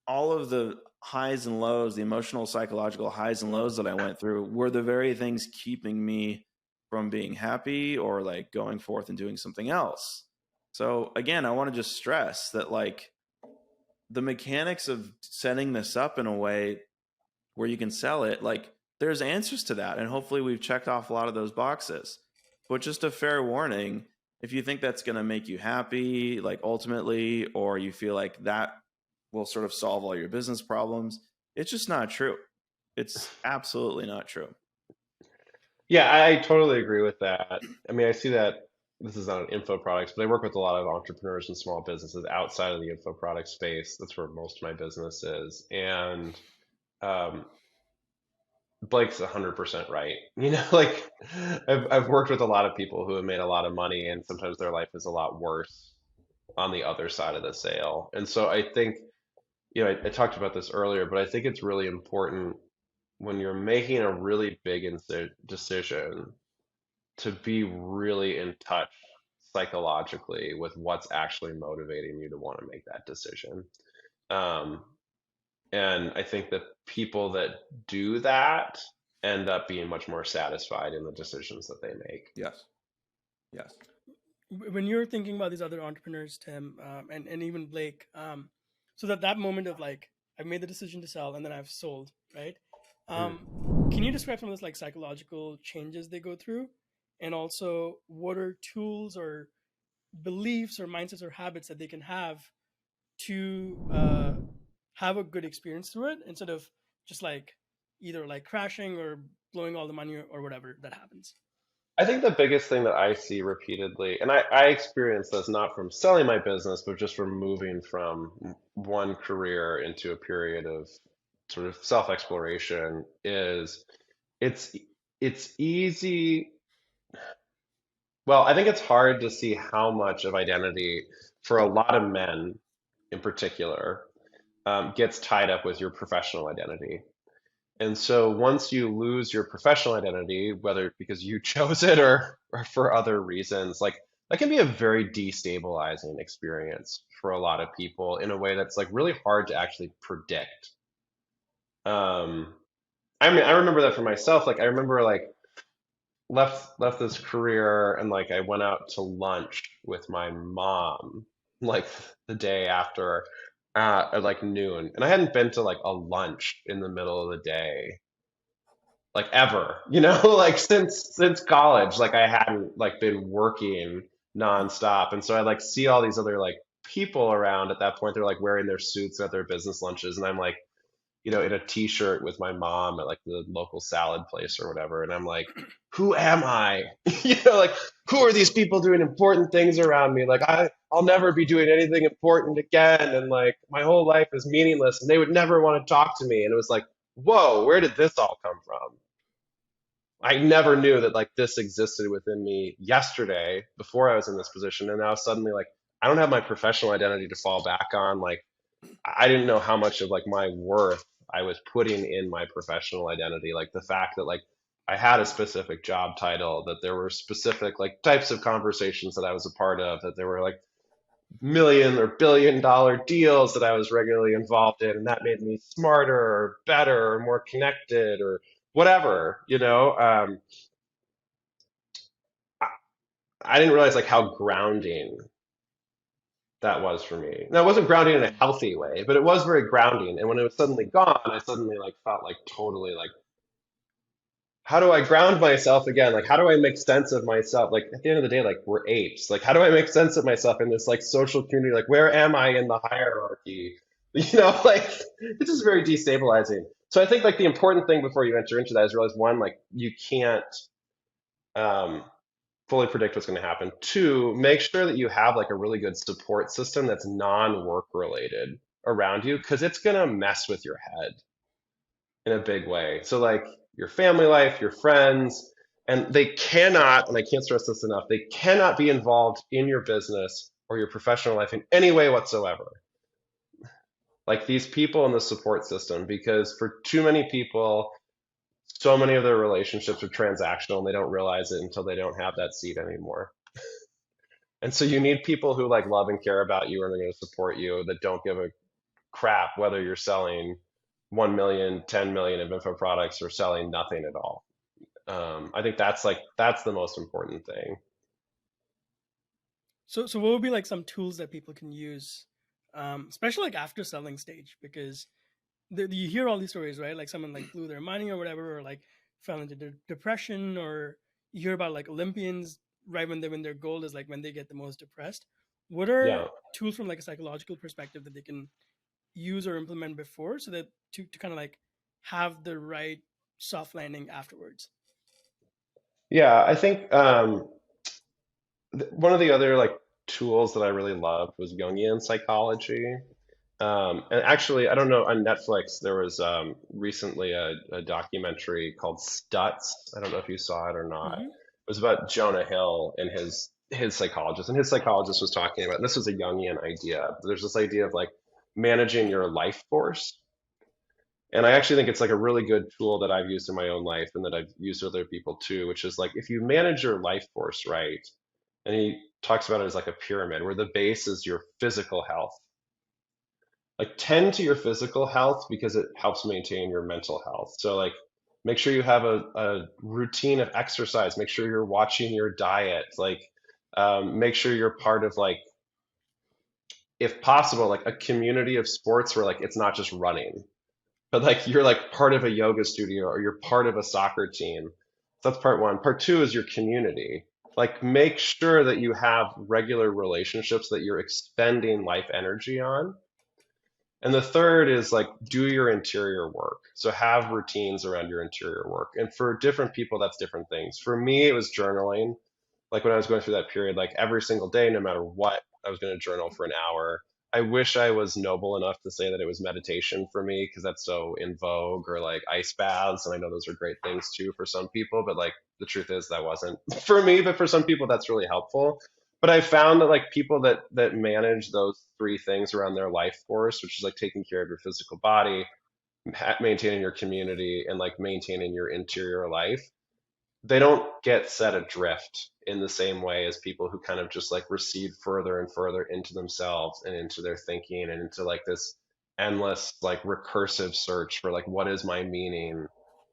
B: all of the highs and lows, the emotional, psychological highs and lows that I went through were the very things keeping me from being happy or like going forth and doing something else. So again, I want to just stress that like the mechanics of setting this up in a way where you can sell it, like there's answers to that. And hopefully we've checked off a lot of those boxes. But just a fair warning, if you think that's going to make you happy, like ultimately, or you feel like that will sort of solve all your business problems, it's just not true. It's absolutely not true.
A: Yeah, I totally agree with that. I mean, I see that this is not an info products, but I work with a lot of entrepreneurs and small businesses outside of the info product space. That's where most of my business is. And um, Blake's 100% right. Like I've worked with a lot of people who have made a lot of money, and sometimes their life is a lot worse on the other side of the sale. And so I think, I talked about this earlier, but I think it's really important when you're making a really big decision to be really in touch psychologically with what's actually motivating you to want to make that decision. Um, and I think that people that do that end up being much more satisfied in the decisions that they make.
B: Yes. Yes.
C: When you're thinking about these other entrepreneurs, Tim, and even Blake, so that moment of like, I've made the decision to sell and then I've sold, right? Can you describe some of those like psychological changes they go through? And also, what are tools or beliefs or mindsets or habits that they can have to have a good experience through it, instead of just like either like crashing or blowing all the money or whatever that happens?
A: I think the biggest thing that I see repeatedly, and I experience this not from selling my business, but just from moving from one career into a period of sort of self-exploration, is it's it's easy. Well, I think it's hard to see how much of identity for a lot of men in particular gets tied up with your professional identity. And so once you lose your professional identity, whether because you chose it or for other reasons, like that can be a very destabilizing experience for a lot of people in a way that's like really hard to actually predict. Um, I mean, I remember that for myself. Like I remember like left this career and like I went out to lunch with my mom like the day after at like noon, and I hadn't been to like a lunch in the middle of the day like ever, like since college. Like I hadn't like been working nonstop, and so I like see all these other like people around at that point. They're like wearing their suits at their business lunches, and I'm like, in a t-shirt with my mom at like the local salad place or whatever. And I'm like, who am I? Like who are these people doing important things around me? Like I'll never be doing anything important again. And like my whole life is meaningless and they would never want to talk to me. And it was like, whoa, where did this all come from? I never knew that like this existed within me yesterday before I was in this position. And now suddenly like I don't have my professional identity to fall back on. Like I didn't know how much of like my worth I was putting in my professional identity. Like the fact that like I had a specific job title, that there were specific like types of conversations that I was a part of, that there were like million or billion dollar deals that I was regularly involved in, and that made me smarter or better or more connected or whatever, you know. I, I didn't realize like how grounding that was for me. Now, it wasn't grounding in a healthy way, but it was very grounding. And when it was suddenly gone, I suddenly like felt like totally like, how do I ground myself again? Like, how do I make sense of myself? Like, at the end of the day, like, we're apes. Like, how do I make sense of myself in this like social community? Like, where am I in the hierarchy? You know, like, it's just very destabilizing. So I think like the important thing before you enter into that is realize one, like, you can't um, fully predict what's going to happen. Two, make sure that you have like a really good support system that's non-work related around you, because it's going to mess with your head in a big way. So like your family life, your friends, and they cannot, and I can't stress this enough, they cannot be involved in your business or your professional life in any way whatsoever. Like these people in the support system, because for too many people, so many of their relationships are transactional and they don't realize it until they don't have that seat anymore. And so you need people who like love and care about you and are going to support you, that don't give a crap whether you're selling 1 million, 10 million of info products or selling nothing at all. I think that's the most important thing.
C: So what would be like some tools that people can use, especially like after selling stage? Because you hear all these stories, right? Like someone like blew their money or whatever, or like fell into depression, or you hear about like Olympians right when they win their gold is like when they get the most depressed. What are
A: Yeah.
C: tools from like a psychological perspective that they can use or implement before, so that to kind of like have the right soft landing afterwards?
A: Yeah, I think one of the other like tools that I really loved was Jungian psychology. And actually, I don't know, on Netflix, there was recently a documentary called Stutz. I don't know if you saw it or not.
C: Mm-hmm.
A: It was about Jonah Hill and his psychologist. And his psychologist was talking about, and this was a Jungian idea. There's this idea of like managing your life force. And I actually think it's like a really good tool that I've used in my own life and that I've used with other people too, which is like if you manage your life force right, and he talks about it as like a pyramid where the base is your physical health. Like tend to your physical health because it helps maintain your mental health. So like make sure you have a routine of exercise, make sure you're watching your diet, like make sure you're part of like, if possible, like a community of sports where like it's not just running, but like you're like part of a yoga studio or you're part of a soccer team. So that's part one. Part two is your community. Like make sure that you have regular relationships that you're expending life energy on. And the third is like do your interior work. So have routines around your interior work. And for different people, that's different things. For me, it was journaling. Like when I was going through that period, like every single day, no matter what, I was going to journal for an hour. I wish I was noble enough to say that it was meditation for me because that's so in vogue, or like ice baths. And I know those are great things too for some people, but like the truth is that wasn't for me, but for some people that's really helpful. But I found that like people that manage those three things around their life force, which is like taking care of your physical body, maintaining your community, and like maintaining your interior life, they don't get set adrift in the same way as people who kind of just like recede further and further into themselves and into their thinking and into like this endless like recursive search for like what is my meaning.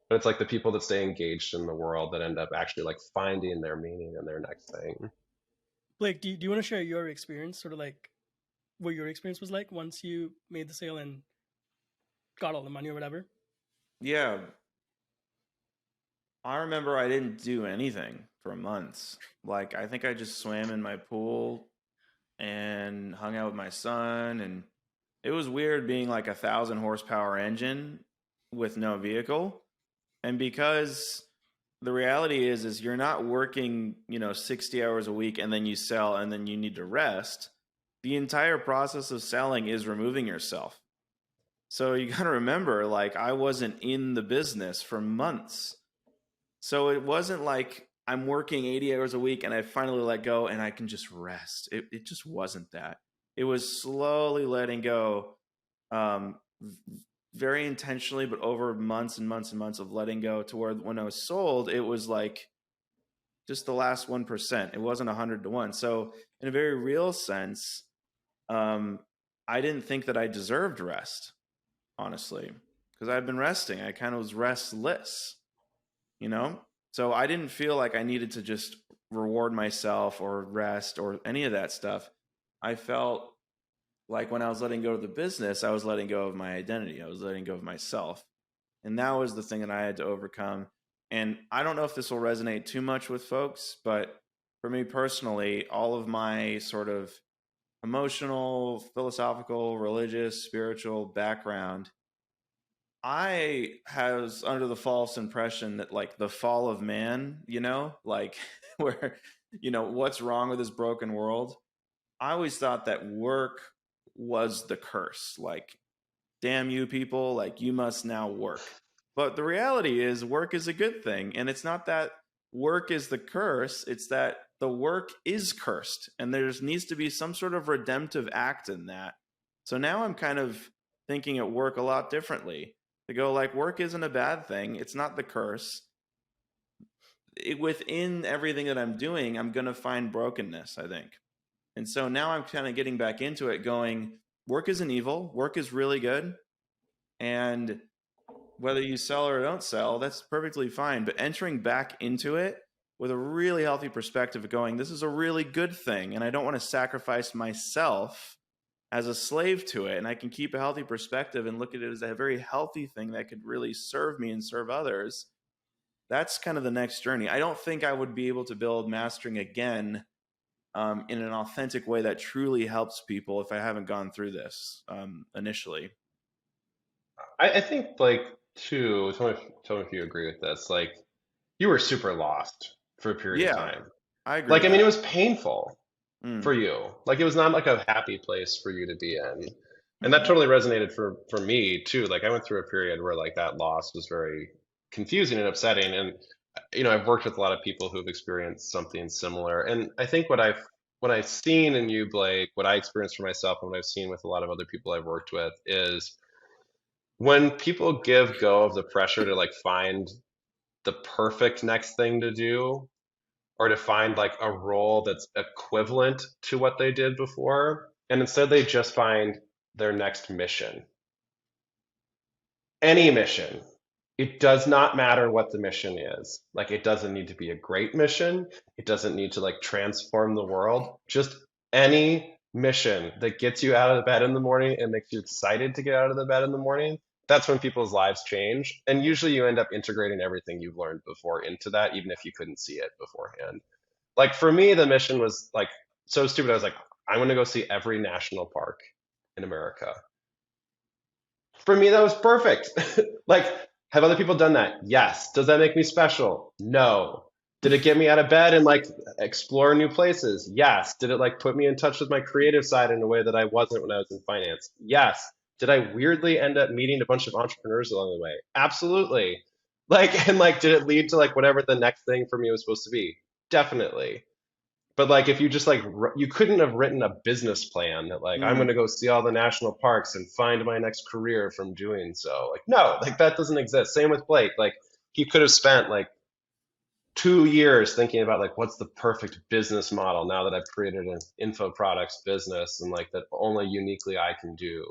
A: But it's like the people that stay engaged in the world that end up actually like finding their meaning in their next thing.
C: Blake, do you want to share your experience, sort of like what your experience was like once you made the sale and got all the money or whatever?
B: Yeah, I remember I didn't do anything for months. Like, I think I just swam in my pool and hung out with my son. And it was weird being like 1,000 horsepower engine with no vehicle. And because the reality is you're not working, 60 hours a week and then you sell and then you need to rest. The entire process of selling is removing yourself. So you got to remember, like, I wasn't in the business for months. So it wasn't like I'm working 80 hours a week and I finally let go and I can just rest. It just wasn't that. It was slowly letting go, um, very intentionally, but over months and months and months of letting go, to where when I was sold, it was like just the last 1%. It wasn't 100 to 1. So in a very real sense, I didn't think that I deserved rest, honestly, because I've been resting. I kind of was restless, you know? So I didn't feel like I needed to just reward myself or rest or any of that stuff. I felt like when I was letting go of the business, I was letting go of my identity. I was letting go of myself. And that was the thing that I had to overcome. And I don't know if this will resonate too much with folks, but for me personally, all of my sort of emotional, philosophical, religious, spiritual background, I was under the false impression that like the fall of man, you know, like where, you know, what's wrong with this broken world? I always thought that work was the curse. Like, damn you people, like you must now work. But the reality is work is a good thing. And it's not that work is the curse, it's that the work is cursed. And there needs to be some sort of redemptive act in that. So now I'm kind of thinking at work a lot differently. To go like, work isn't a bad thing. It's not the curse. Within everything that I'm doing, I'm going to find brokenness, I think. And so now I'm kind of getting back into it going, work isn't evil. Work is really good. And whether you sell or don't sell, that's perfectly fine. But entering back into it with a really healthy perspective of going, this is a really good thing. And I don't want to sacrifice myself as a slave to it. And I can keep a healthy perspective and look at it as a very healthy thing that could really serve me and serve others. That's kind of the next journey. I don't think I would be able to build mastering again in an authentic way that truly helps people if I haven't gone through this initially.
A: I think like too, tell me if you agree with this. Like you were super lost for a period of
B: Yeah,
A: time.
B: I agree
A: Like
B: with
A: I mean, it
B: that.
A: was painful for
B: Mm.
A: you. Like it was not like a happy place for you to be in. And that
B: Mm-hmm.
A: totally resonated for me too. Like I went through a period where like that loss was very confusing and upsetting. And I've worked with a lot of people who've experienced something similar. And I think what I've seen in you, Blake, what I experienced for myself and what I've seen with a lot of other people I've worked with is when people give go of the pressure to like find the perfect next thing to do or to find like a role that's equivalent to what they did before. And instead they just find their next mission. Any mission. It does not matter what the mission is. Like it doesn't need to be a great mission. It doesn't need to like transform the world. Just any mission that gets you out of the bed in the morning and makes you excited to get out of the bed in the morning. That's when people's lives change. And usually you end up integrating everything you've learned before into that, even if you couldn't see it beforehand. Like for me, the mission was like so stupid. I was like, I'm going to go see every national park in America. For me, that was perfect. Like, have other people done that? Yes. Does that make me special? No. Did it get me out of bed and like explore new places? Yes. Did it like put me in touch with my creative side in a way that I wasn't when I was in finance? Yes. Did I weirdly end up meeting a bunch of entrepreneurs along the way? Absolutely. Like, and like, did it lead to like whatever the next thing for me was supposed to be? Definitely. But like if you just like you couldn't have written a business plan that like I'm going
B: Mm.
A: to go see all the national parks and find my next career from doing so. Like no, like that doesn't exist. Same with Blake. Like he could have spent like 2 years thinking about like what's the perfect business model now that I've created an info products business and like that only uniquely I can do.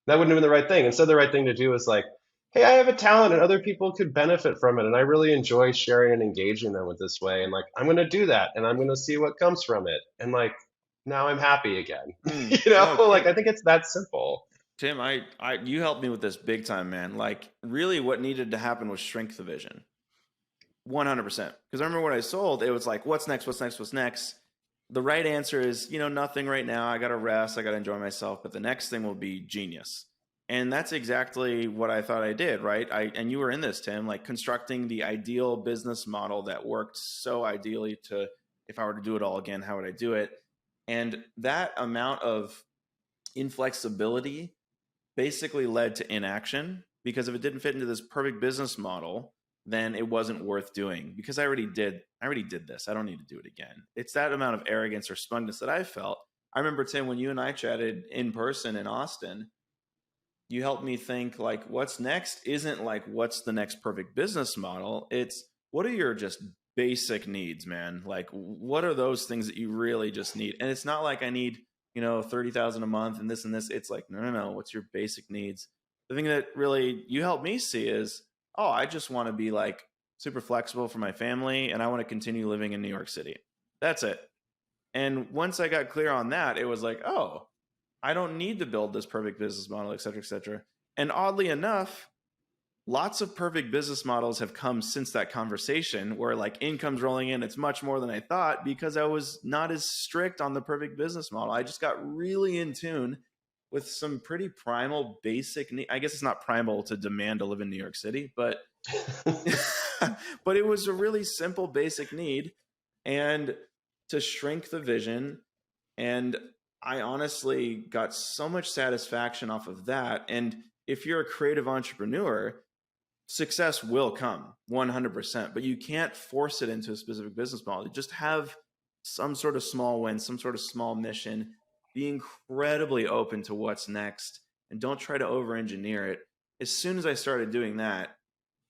A: That wouldn't have been the right thing. Instead, the right thing to do is like, hey, I have a talent and other people could benefit from it. And I really enjoy sharing and engaging them with this way. And like, I'm going to do that and I'm going to see what comes from it. And like, now I'm happy again.
B: Mm. No,
A: Like, I think it's that simple.
B: Tim, you helped me with this big time, man. Like, really, what needed to happen was shrink the vision, 100%. Because I remember when I sold, it was like, what's next? What's next? What's next? The right answer is, nothing right now. I got to rest. I got to enjoy myself. But the next thing will be genius. And that's exactly what I thought I did, right? And you were in this, Tim, like constructing the ideal business model that worked so ideally to, if I were to do it all again, how would I do it? And that amount of inflexibility basically led to inaction, because if it didn't fit into this perfect business model, then it wasn't worth doing, because I already did this. I don't need to do it again. It's that amount of arrogance or smugness that I felt. I remember, Tim, when you and I chatted in person in Austin, you helped me think like what's next isn't like what's the next perfect business model. It's what are your just basic needs, man? Like what are those things that you really just need? And it's not like I need, 30,000 a month and this and this. It's like, no, no, no. What's your basic needs? The thing that really you help me see is, oh, I just want to be like super flexible for my family and I want to continue living in New York City. That's it. And once I got clear on that, it was like, oh, I don't need to build this perfect business model, et cetera, et cetera. And oddly enough, lots of perfect business models have come since that conversation where like income's rolling in. It's much more than I thought because I was not as strict on the perfect business model. I just got really in tune with some pretty primal basic need. I guess it's not primal to demand to live in New York City, but but it was a really simple basic need and to shrink the vision. And I honestly got so much satisfaction off of that. And if you're a creative entrepreneur, success will come 100%, but you can't force it into a specific business model. You just have some sort of small win, some sort of small mission, be incredibly open to what's next and don't try to over-engineer it. As soon as I started doing that,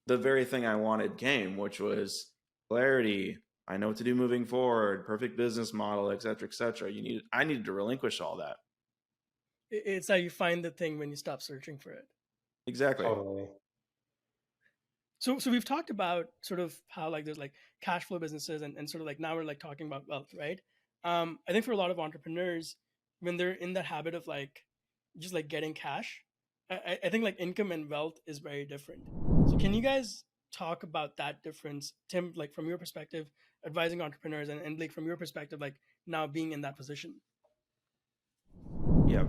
B: the very thing I wanted came, which was clarity. I know what to do moving forward, perfect business model, et cetera, et cetera. I needed to relinquish all that.
C: It's how you find the thing when you stop searching for it.
B: Exactly.
A: Totally.
C: So we've talked about sort of how like there's like cash flow businesses and sort of like now we're like talking about wealth, right? I think for a lot of entrepreneurs, when they're in that habit of like just like getting cash, I think like income and wealth is very different. So can you guys talk about that difference, Tim, like from your perspective, advising entrepreneurs, and Blake from your perspective, like now being in that position?
B: Yeah,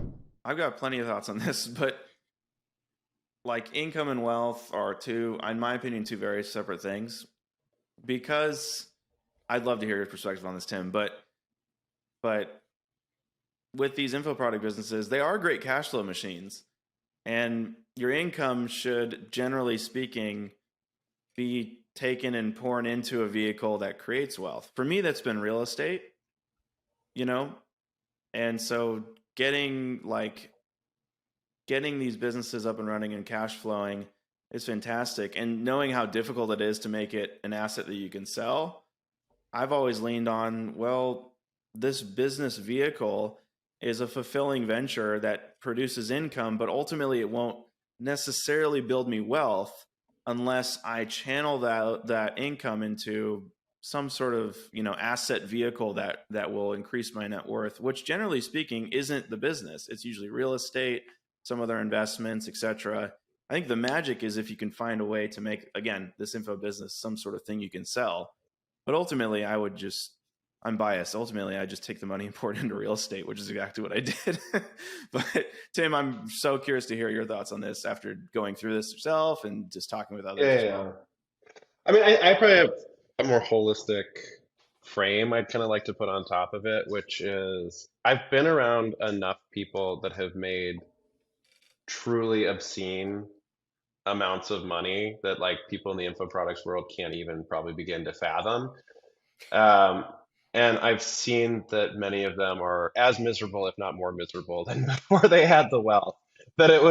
B: I've got plenty of thoughts on this, but like income and wealth are two, in my opinion, two very separate things. Because I'd love to hear your perspective on this, Tim, but with these info product businesses, they are great cash flow machines. And your income should, generally speaking, be taken and poured into a vehicle that creates wealth. For me, that's been real estate, and so getting these businesses up and running and cash flowing is fantastic. And knowing how difficult it is to make it an asset that you can sell, I've always leaned on, well, this business vehicle is a fulfilling venture that produces income, but ultimately it won't necessarily build me wealth unless I channel that income into some sort of asset vehicle that will increase my net worth, which generally speaking isn't the business. It's usually real estate, some other investments, etc. I think the magic is if you can find a way to make, again, this info business some sort of thing you can sell. But ultimately, I'm biased. Ultimately, I just take the money and pour it into real estate, which is exactly what I did. But Tim, I'm so curious to hear your thoughts on this after going through this yourself and just talking with others as well.
A: I mean, I probably have a more holistic frame I'd kind of like to put on top of it, which is I've been around enough people that have made truly obscene amounts of money that like people in the info products world can't even probably begin to fathom. And I've seen that many of them are as miserable, if not more miserable, than before they had the wealth. That it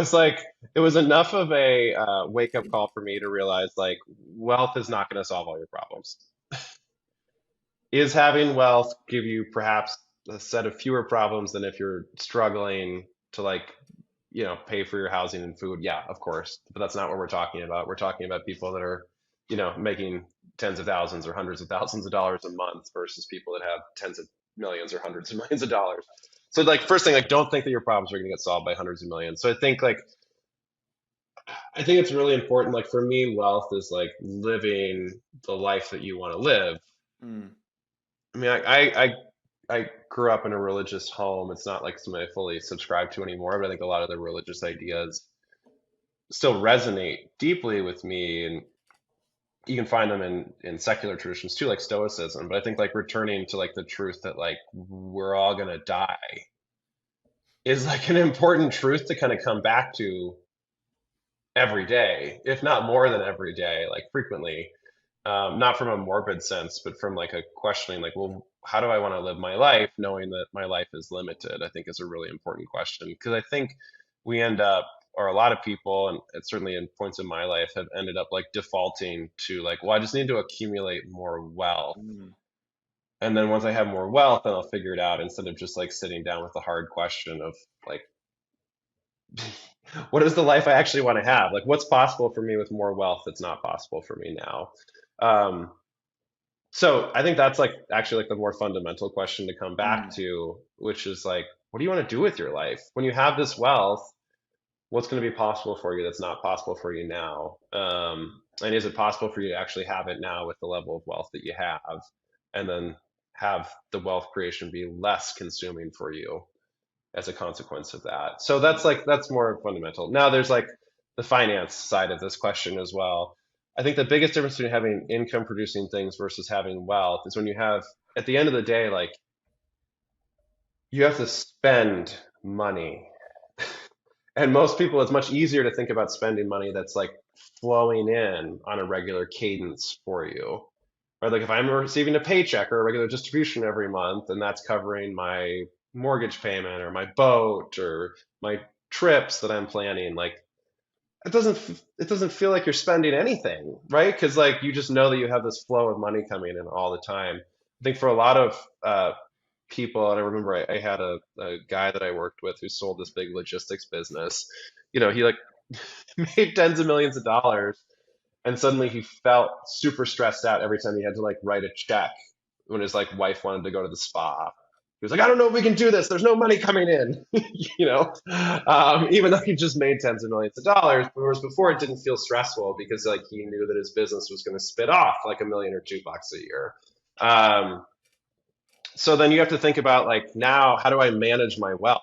A: was enough of a wake up call for me to realize like wealth is not going to solve all your problems. Is having wealth give you perhaps a set of fewer problems than if you're struggling to like pay for your housing and food? Yeah, of course, but that's not what we're talking about. We're talking about people that are making tens of thousands or hundreds of thousands of dollars a month versus people that have tens of millions or hundreds of millions of dollars. So like first thing, like don't think that your problems are going to get solved by hundreds of millions. So I think it's really important. Like for me, wealth is like living the life that you want to live. I mean, I grew up in a religious home. It's not like something I fully subscribe to anymore, but I think a lot of the religious ideas still resonate deeply with me. And you can find them in secular traditions too, like Stoicism. But I think like returning to like the truth that like we're all gonna die is like an important truth to kind of come back to every day, if not more than every day, like frequently. Not from a morbid sense, but from like a questioning, like, well, how do I want to live my life knowing that my life is limited? I think is a really important question because I think we end up or a lot of people, and it's certainly in points in my life, have ended up like defaulting to like, well, I just need to accumulate more wealth.
B: Mm.
A: And then once I have more wealth, then I'll figure it out instead of just like sitting down with the hard question of like, what is the life I actually want to have? Like, what's possible for me with more wealth that's not possible for me now? Um, so I think that's like actually like the more fundamental question to come back
B: Mm.
A: to, which is like, what do you want to do with your life? When you have this wealth, what's going to be possible for you that's not possible for you now? And is it possible for you to actually have it now with the level of wealth that you have, and then have the wealth creation be less consuming for you as a consequence of that? So that's more fundamental. Now there's like the finance side of this question as well. I think the biggest difference between having income producing things versus having wealth is when you have, at the end of the day, like you have to spend money. And most people, it's much easier to think about spending money that's like flowing in on a regular cadence for you. Right? Like if I'm receiving a paycheck or a regular distribution every month, and that's covering my mortgage payment or my boat or my trips that I'm planning, like it doesn't feel like you're spending anything, right? Because like you just know that you have this flow of money coming in all the time. I think for a lot of people, and I remember I had a guy that I worked with who sold this big logistics business. He like made tens of millions of dollars, and suddenly he felt super stressed out every time he had to like write a check when his like wife wanted to go to the spa. He was like, I don't know if we can do this. There's no money coming in, even though he just made tens of millions of dollars. Whereas before it didn't feel stressful because like he knew that his business was going to spit off like $1 million or $2 a year. So then you have to think about like, now how do I manage my wealth?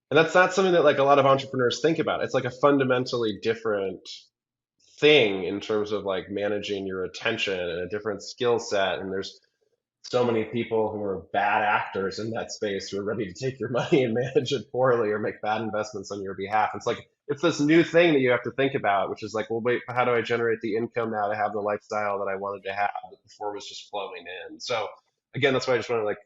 A: And that's not something that like a lot of entrepreneurs think about. It's like a fundamentally different thing in terms of like managing your attention and a different skill set. And there's so many people who are bad actors in that space who are ready to take your money and manage it poorly or make bad investments on your behalf. It's like it's this new thing that you have to think about, which is like, well, wait, how do I generate the income now to have the lifestyle that I wanted to have that before was just flowing in? So again, that's why I just want to like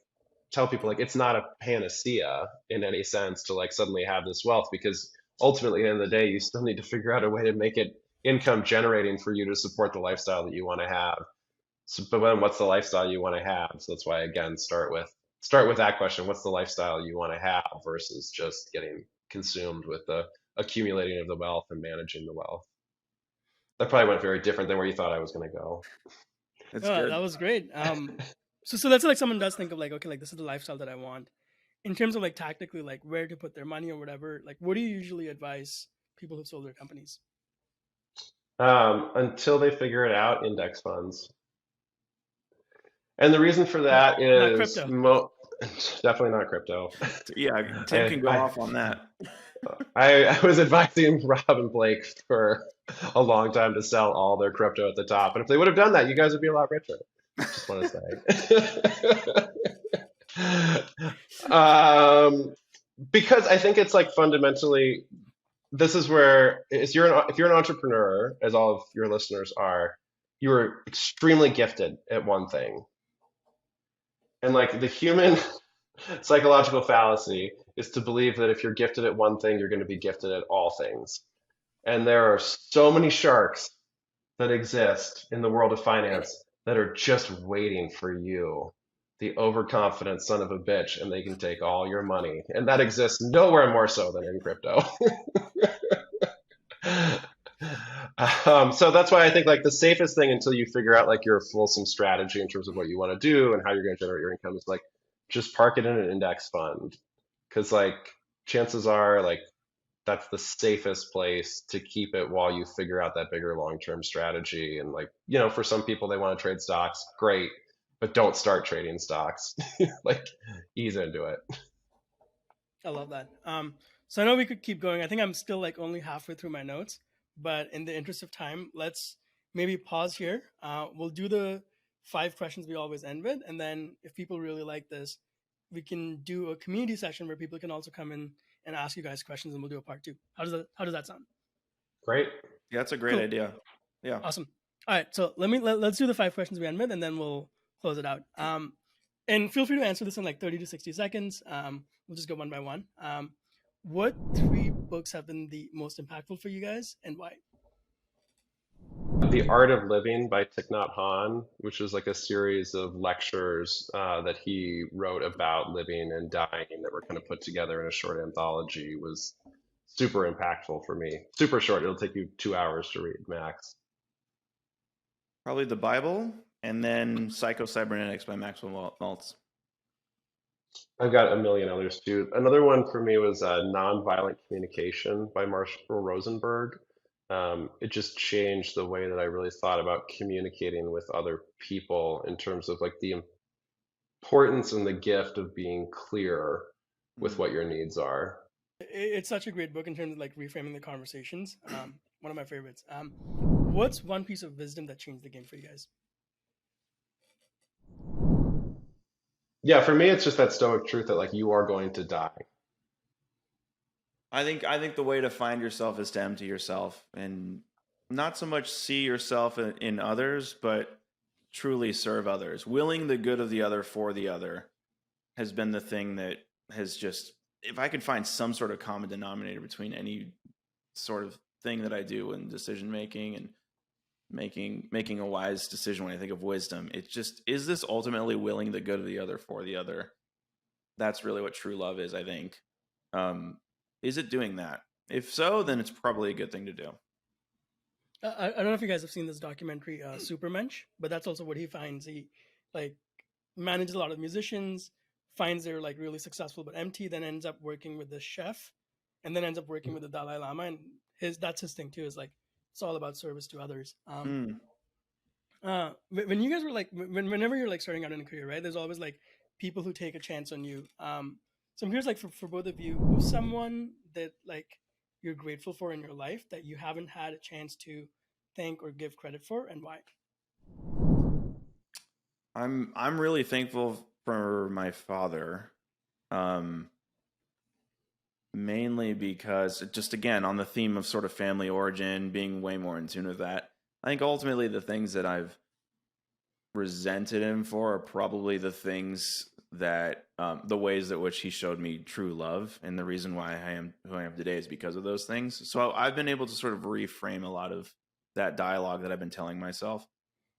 A: tell people like it's not a panacea in any sense to like suddenly have this wealth, because ultimately at the end of the day you still need to figure out a way to make it income generating for you to support the lifestyle that you want to have. So, but then what's the lifestyle you want to have? So that's why again start with that question. What's the lifestyle you want to have versus just getting consumed with the accumulating of the wealth and managing the wealth? That probably went very different than where you thought I was going to go.
B: That's
C: Oh,
B: good.
C: that was great. So that's like someone does think of like, okay, like this is the lifestyle that I want. In terms of like tactically, like where to put their money or whatever, like what do you usually advise people who've sold their companies?
A: Until they figure it out, index funds. And the reason for that
C: Not
A: is
C: crypto.
A: definitely not crypto.
B: Yeah, Tim
A: I,
B: can go
A: I,
B: off on that.
A: I was advising Rob and Blake for a long time to sell all their crypto at the top. And if they would have done that, you guys would be a lot richer. Just want to say. Because I think it's like fundamentally, this is where if you're an entrepreneur, as all of your listeners are, you are extremely gifted at one thing. And like the human psychological fallacy is to believe that if you're gifted at one thing, you're going to be gifted at all things. And there are so many sharks that exist in the world of finance that are just waiting for you, the overconfident son of a bitch, and they can take all your money. And that exists nowhere more so than in crypto. So that's why I think like the safest thing until you figure out like your fulsome strategy in terms of what you want to do and how you're going to generate your income is like just park it in an index fund, because like chances are like that's the safest place to keep it while you figure out that bigger long-term strategy. And like, for some people they want to trade stocks, great, but don't start trading stocks. Like ease into it.
C: I love that. So I know we could keep going. I think I'm still like only halfway through my notes, but in the interest of time, let's maybe pause here. We'll do the 5 questions we always end with, and then if people really like this, we can do a community session where people can also come in and ask you guys questions, and we'll do a part 2. How does that sound?
A: Great.
B: Yeah, that's a great
C: Cool.
B: idea. Yeah.
C: Awesome. All right, so let's do the 5 questions we end with, and then we'll close it out. And feel free to answer this in like 30 to 60 seconds. We'll just go one by one. What 3 books have been the most impactful for you guys and why?
A: The Art of Living by Thich Nhat Hanh, which is like a series of lectures that he wrote about living and dying that were kind of put together in a short anthology, was super impactful for me. Super short. It'll take you 2 hours to read max.
B: Probably the Bible, and then Psycho-Cybernetics by Maxwell Maltz.
A: I've got a million others too. Another one for me was Nonviolent Communication by Marshall Rosenberg. It just changed the way that I really thought about communicating with other people in terms of like the importance and the gift of being clear with
B: Mm.
A: what your needs are.
C: It's such a great book in terms of like reframing the conversations. One of my favorites. What's one piece of wisdom that changed the game for you guys?
A: Yeah, for me, it's just that stoic truth that like you are going to die.
B: I think the way to find yourself is to empty yourself and not so much see yourself in others, but truly serve others. Willing the good of the other for the other has been the thing that has just, if I could find some sort of common denominator between any sort of thing that I do in decision making and making a wise decision, when I think of wisdom, it's just, is this ultimately willing the good of the other for the other? That's really what true love is, I think. Is it doing that? If so, then it's probably a good thing to do.
C: I don't know if you guys have seen this documentary, Supermensch, but that's also what he finds. He like manages a lot of musicians, finds they're like really successful but empty, then ends up working with the chef, and then ends up working with the Dalai Lama. And that's his thing too. Is like it's all about service to others.
B: Mm.
C: When you guys were like, whenever you're like starting out in a career, right? There's always like people who take a chance on you. So I'm curious, like for both of you, who's someone that like you're grateful for in your life that you haven't had a chance to thank or give credit for, and why?
B: I'm really thankful for my father, um, mainly because just again on the theme of sort of family origin, being way more in tune with that. I think ultimately the things that I've resented him for are probably the things that the ways that which he showed me true love, and the reason why I am who I am today is because of those things. So I've been able to sort of reframe a lot of that dialogue that I've been telling myself.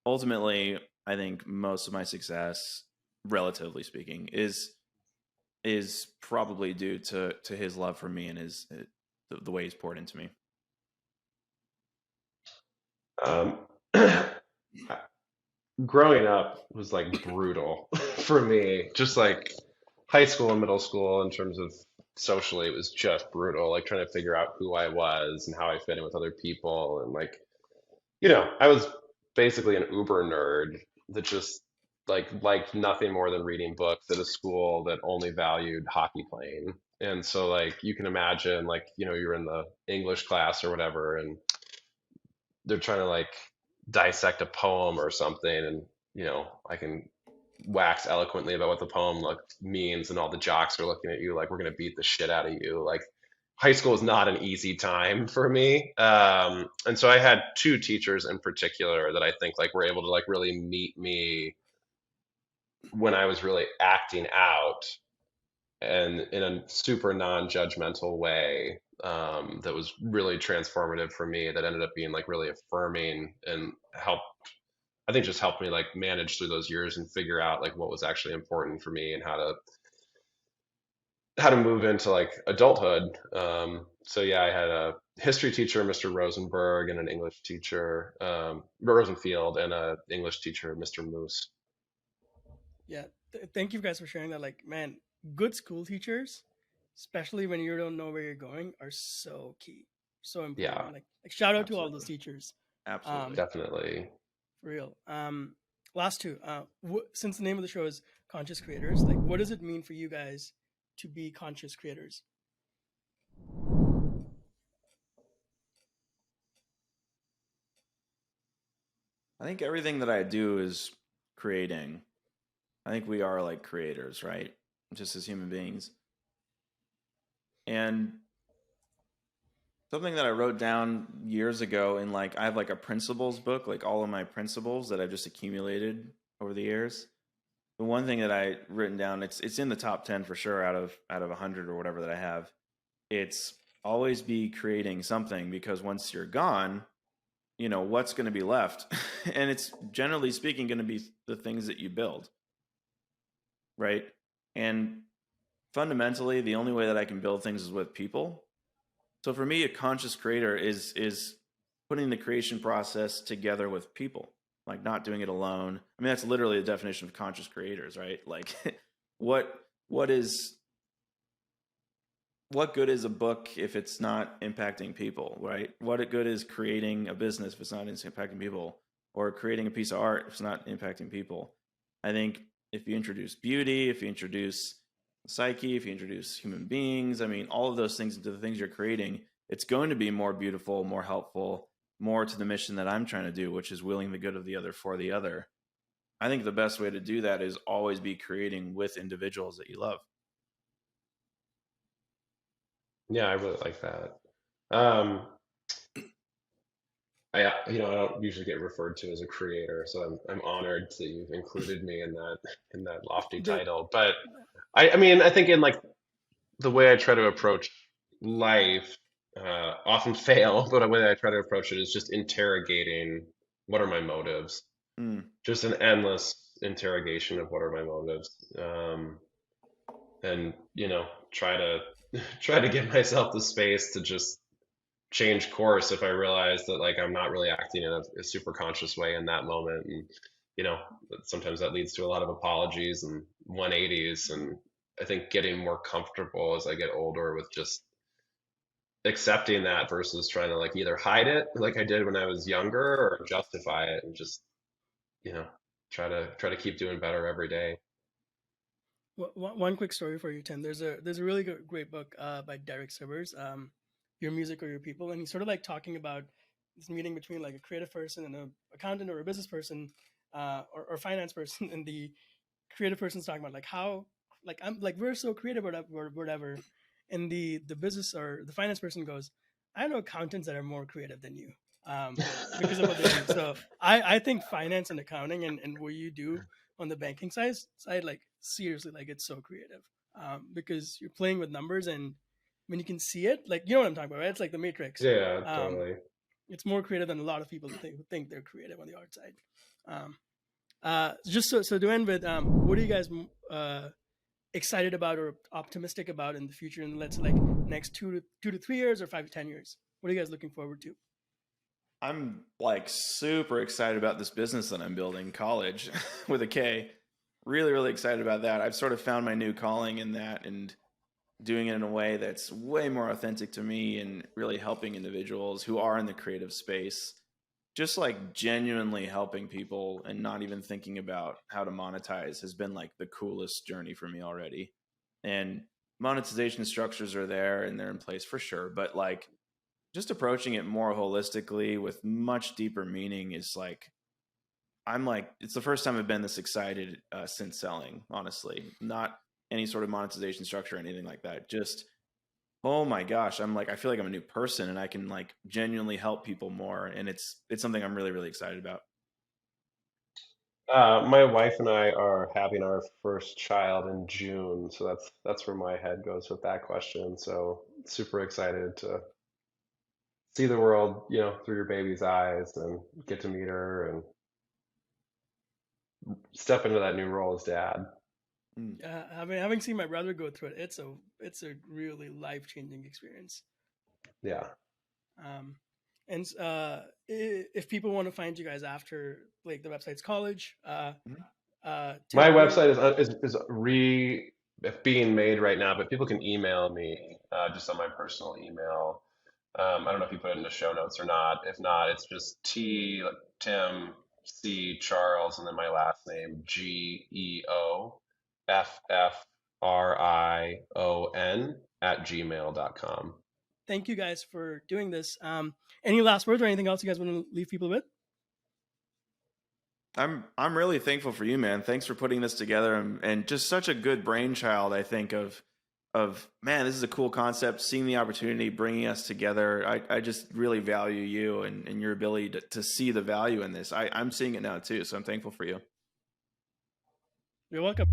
B: Ultimately, I think most of my success, relatively speaking, is probably due to his love for me and his the way he's poured into me.
A: Um, Growing up was like brutal for me. Just like high school and middle school, in terms of socially, it was just brutal. Like trying to figure out who I was and how I fit in with other people. And like, I was basically an uber nerd that just like liked nothing more than reading books at a school that only valued hockey playing. And so like you can imagine like, you're in the English class or whatever, and they're trying to like dissect a poem or something, and I can wax eloquently about what the poem means, and all the jocks are looking at you like we're going to beat the shit out of you. Like high school is not an easy time for me, and so I had two teachers in particular that I think like were able to like really meet me when I was really acting out, and in a super non-judgmental way, that was really transformative for me, that ended up being like really affirming and just helped me like manage through those years and figure out like what was actually important for me and how to move into like adulthood. So yeah, I had a history teacher, Mr. Rosenberg, and an English teacher, Rosenfield, and a English teacher, Mr. Moose.
C: Yeah, thank you guys for sharing that. Like, man, good school teachers, especially when you don't know where you're going, are so key, so
A: Yeah,
C: important. Like shout out to all those
B: Absolutely.
C: teachers.
B: Absolutely.
A: definitely.
C: For real. Last two. Since the name of the show is Conscious Creators, like, what does it mean for you guys to be conscious creators?
B: I think everything that I do is creating. I think we are like creators, right? Just as human beings. And something that I wrote down years ago in like, I have like a principles book, like all of my principles that I've just accumulated over the years. The one thing that I written down, it's in the top 10 for sure out of 100 or whatever that I have. It's always be creating something, because once you're gone, you know, what's going to be left? And it's generally speaking going to be the things that you build, right? And fundamentally, the only way that I can build things is with people. So for me, a conscious creator is putting the creation process together with people, like not doing it alone. I mean, that's literally the definition of conscious creators, right? Like, what what is what good is a book if it's not impacting people, right? What good is creating a business if it's not impacting people, or creating a piece of art if it's not impacting people? I think if you introduce beauty, if you introduce psyche, if you introduce human beings, I mean, all of those things into the things you're creating, it's going to be more beautiful, more helpful, more to the mission that I'm trying to do, which is willing the good of the other for the other. I think the best way to do that is always be creating with individuals that you love.
A: Yeah, I really like that. Um, I don't usually get referred to as a creator, so I'm honored that you've included me in that lofty
C: The
A: title. But I mean, I think in like the way I try to approach life, often fail, but the way I try to approach it is just interrogating what are my motives,
B: Mm.
A: just an endless interrogation of what are my motives, and try to try to give myself the space to just change course if I realize that like I'm not really acting in a super conscious way in that moment. And you know, sometimes that leads to a lot of apologies and 180s. And I think getting more comfortable as I get older with just accepting that versus trying to like either hide it like I did when I was younger or justify it and just, you know, try to keep doing better every day.
C: one quick story for you, Tim. There's a really great book by Derek Sivers, Your Music or Your People, and he's sort of like talking about this meeting between like a creative person and a accountant or a business person, or finance person, and the creative person's talking about like how like I'm like we're so creative or whatever, and the business or the finance person goes, I know accountants that are more creative than you, because of what they do. So I think finance and accounting and what you do on the banking side like seriously like it's so creative, because you're playing with numbers, and when you can see it, like you know what I'm talking about, right? It's like the Matrix.
A: Yeah,
C: um,
A: totally.
C: it's more creative than a lot of people who think they're creative on the art side. um, just so to end with, what are you guys excited about or optimistic about in the future, in let's say like next 2 to 3 years or 5 to 10 years? What are you guys looking forward to?
B: I'm like super excited about this business that I'm building, college with a K. Really, really excited about that. I've sort of found my new calling in that, and doing it in a way that's way more authentic to me and really helping individuals who are in the creative space. Just like genuinely helping people and not even thinking about how to monetize has been like the coolest journey for me already. And monetization structures are there and they're in place for sure. But like just approaching it more holistically with much deeper meaning is like, I'm like, it's the first time I've been this excited since selling, honestly. Not any sort of monetization structure or anything like that. Just, oh my gosh, I'm like, I feel like I'm a new person and I can like genuinely help people more. And it's something I'm really, really excited about.
A: My wife and I are having our first child in June, so that's where my head goes with that question. So super excited to see the world, through your baby's eyes and get to meet her and step into that new role as dad.
B: Mm.
C: Having seen my brother go through it, it's a really life changing experience.
A: Yeah.
C: Um, and if people want to find you guys after like the website's college,
B: Mhm.
A: My
C: Tim,
A: website is being made right now, but people can email me just on my personal email. I don't know if you put it in the show notes or not. If not, it's just like Tim C Charles and then my last name GeoffRion @gmail.com.
C: thank you guys for doing this. Any last words or anything else you guys want to leave people with?
B: I'm really thankful for you, man. Thanks for putting this together, and just such a good brainchild. I think of man, this is a cool concept. Seeing the opportunity, bringing us together. I just really value you and your ability to see the value in this. I'm seeing it now too, so I'm thankful for you.
C: You're welcome.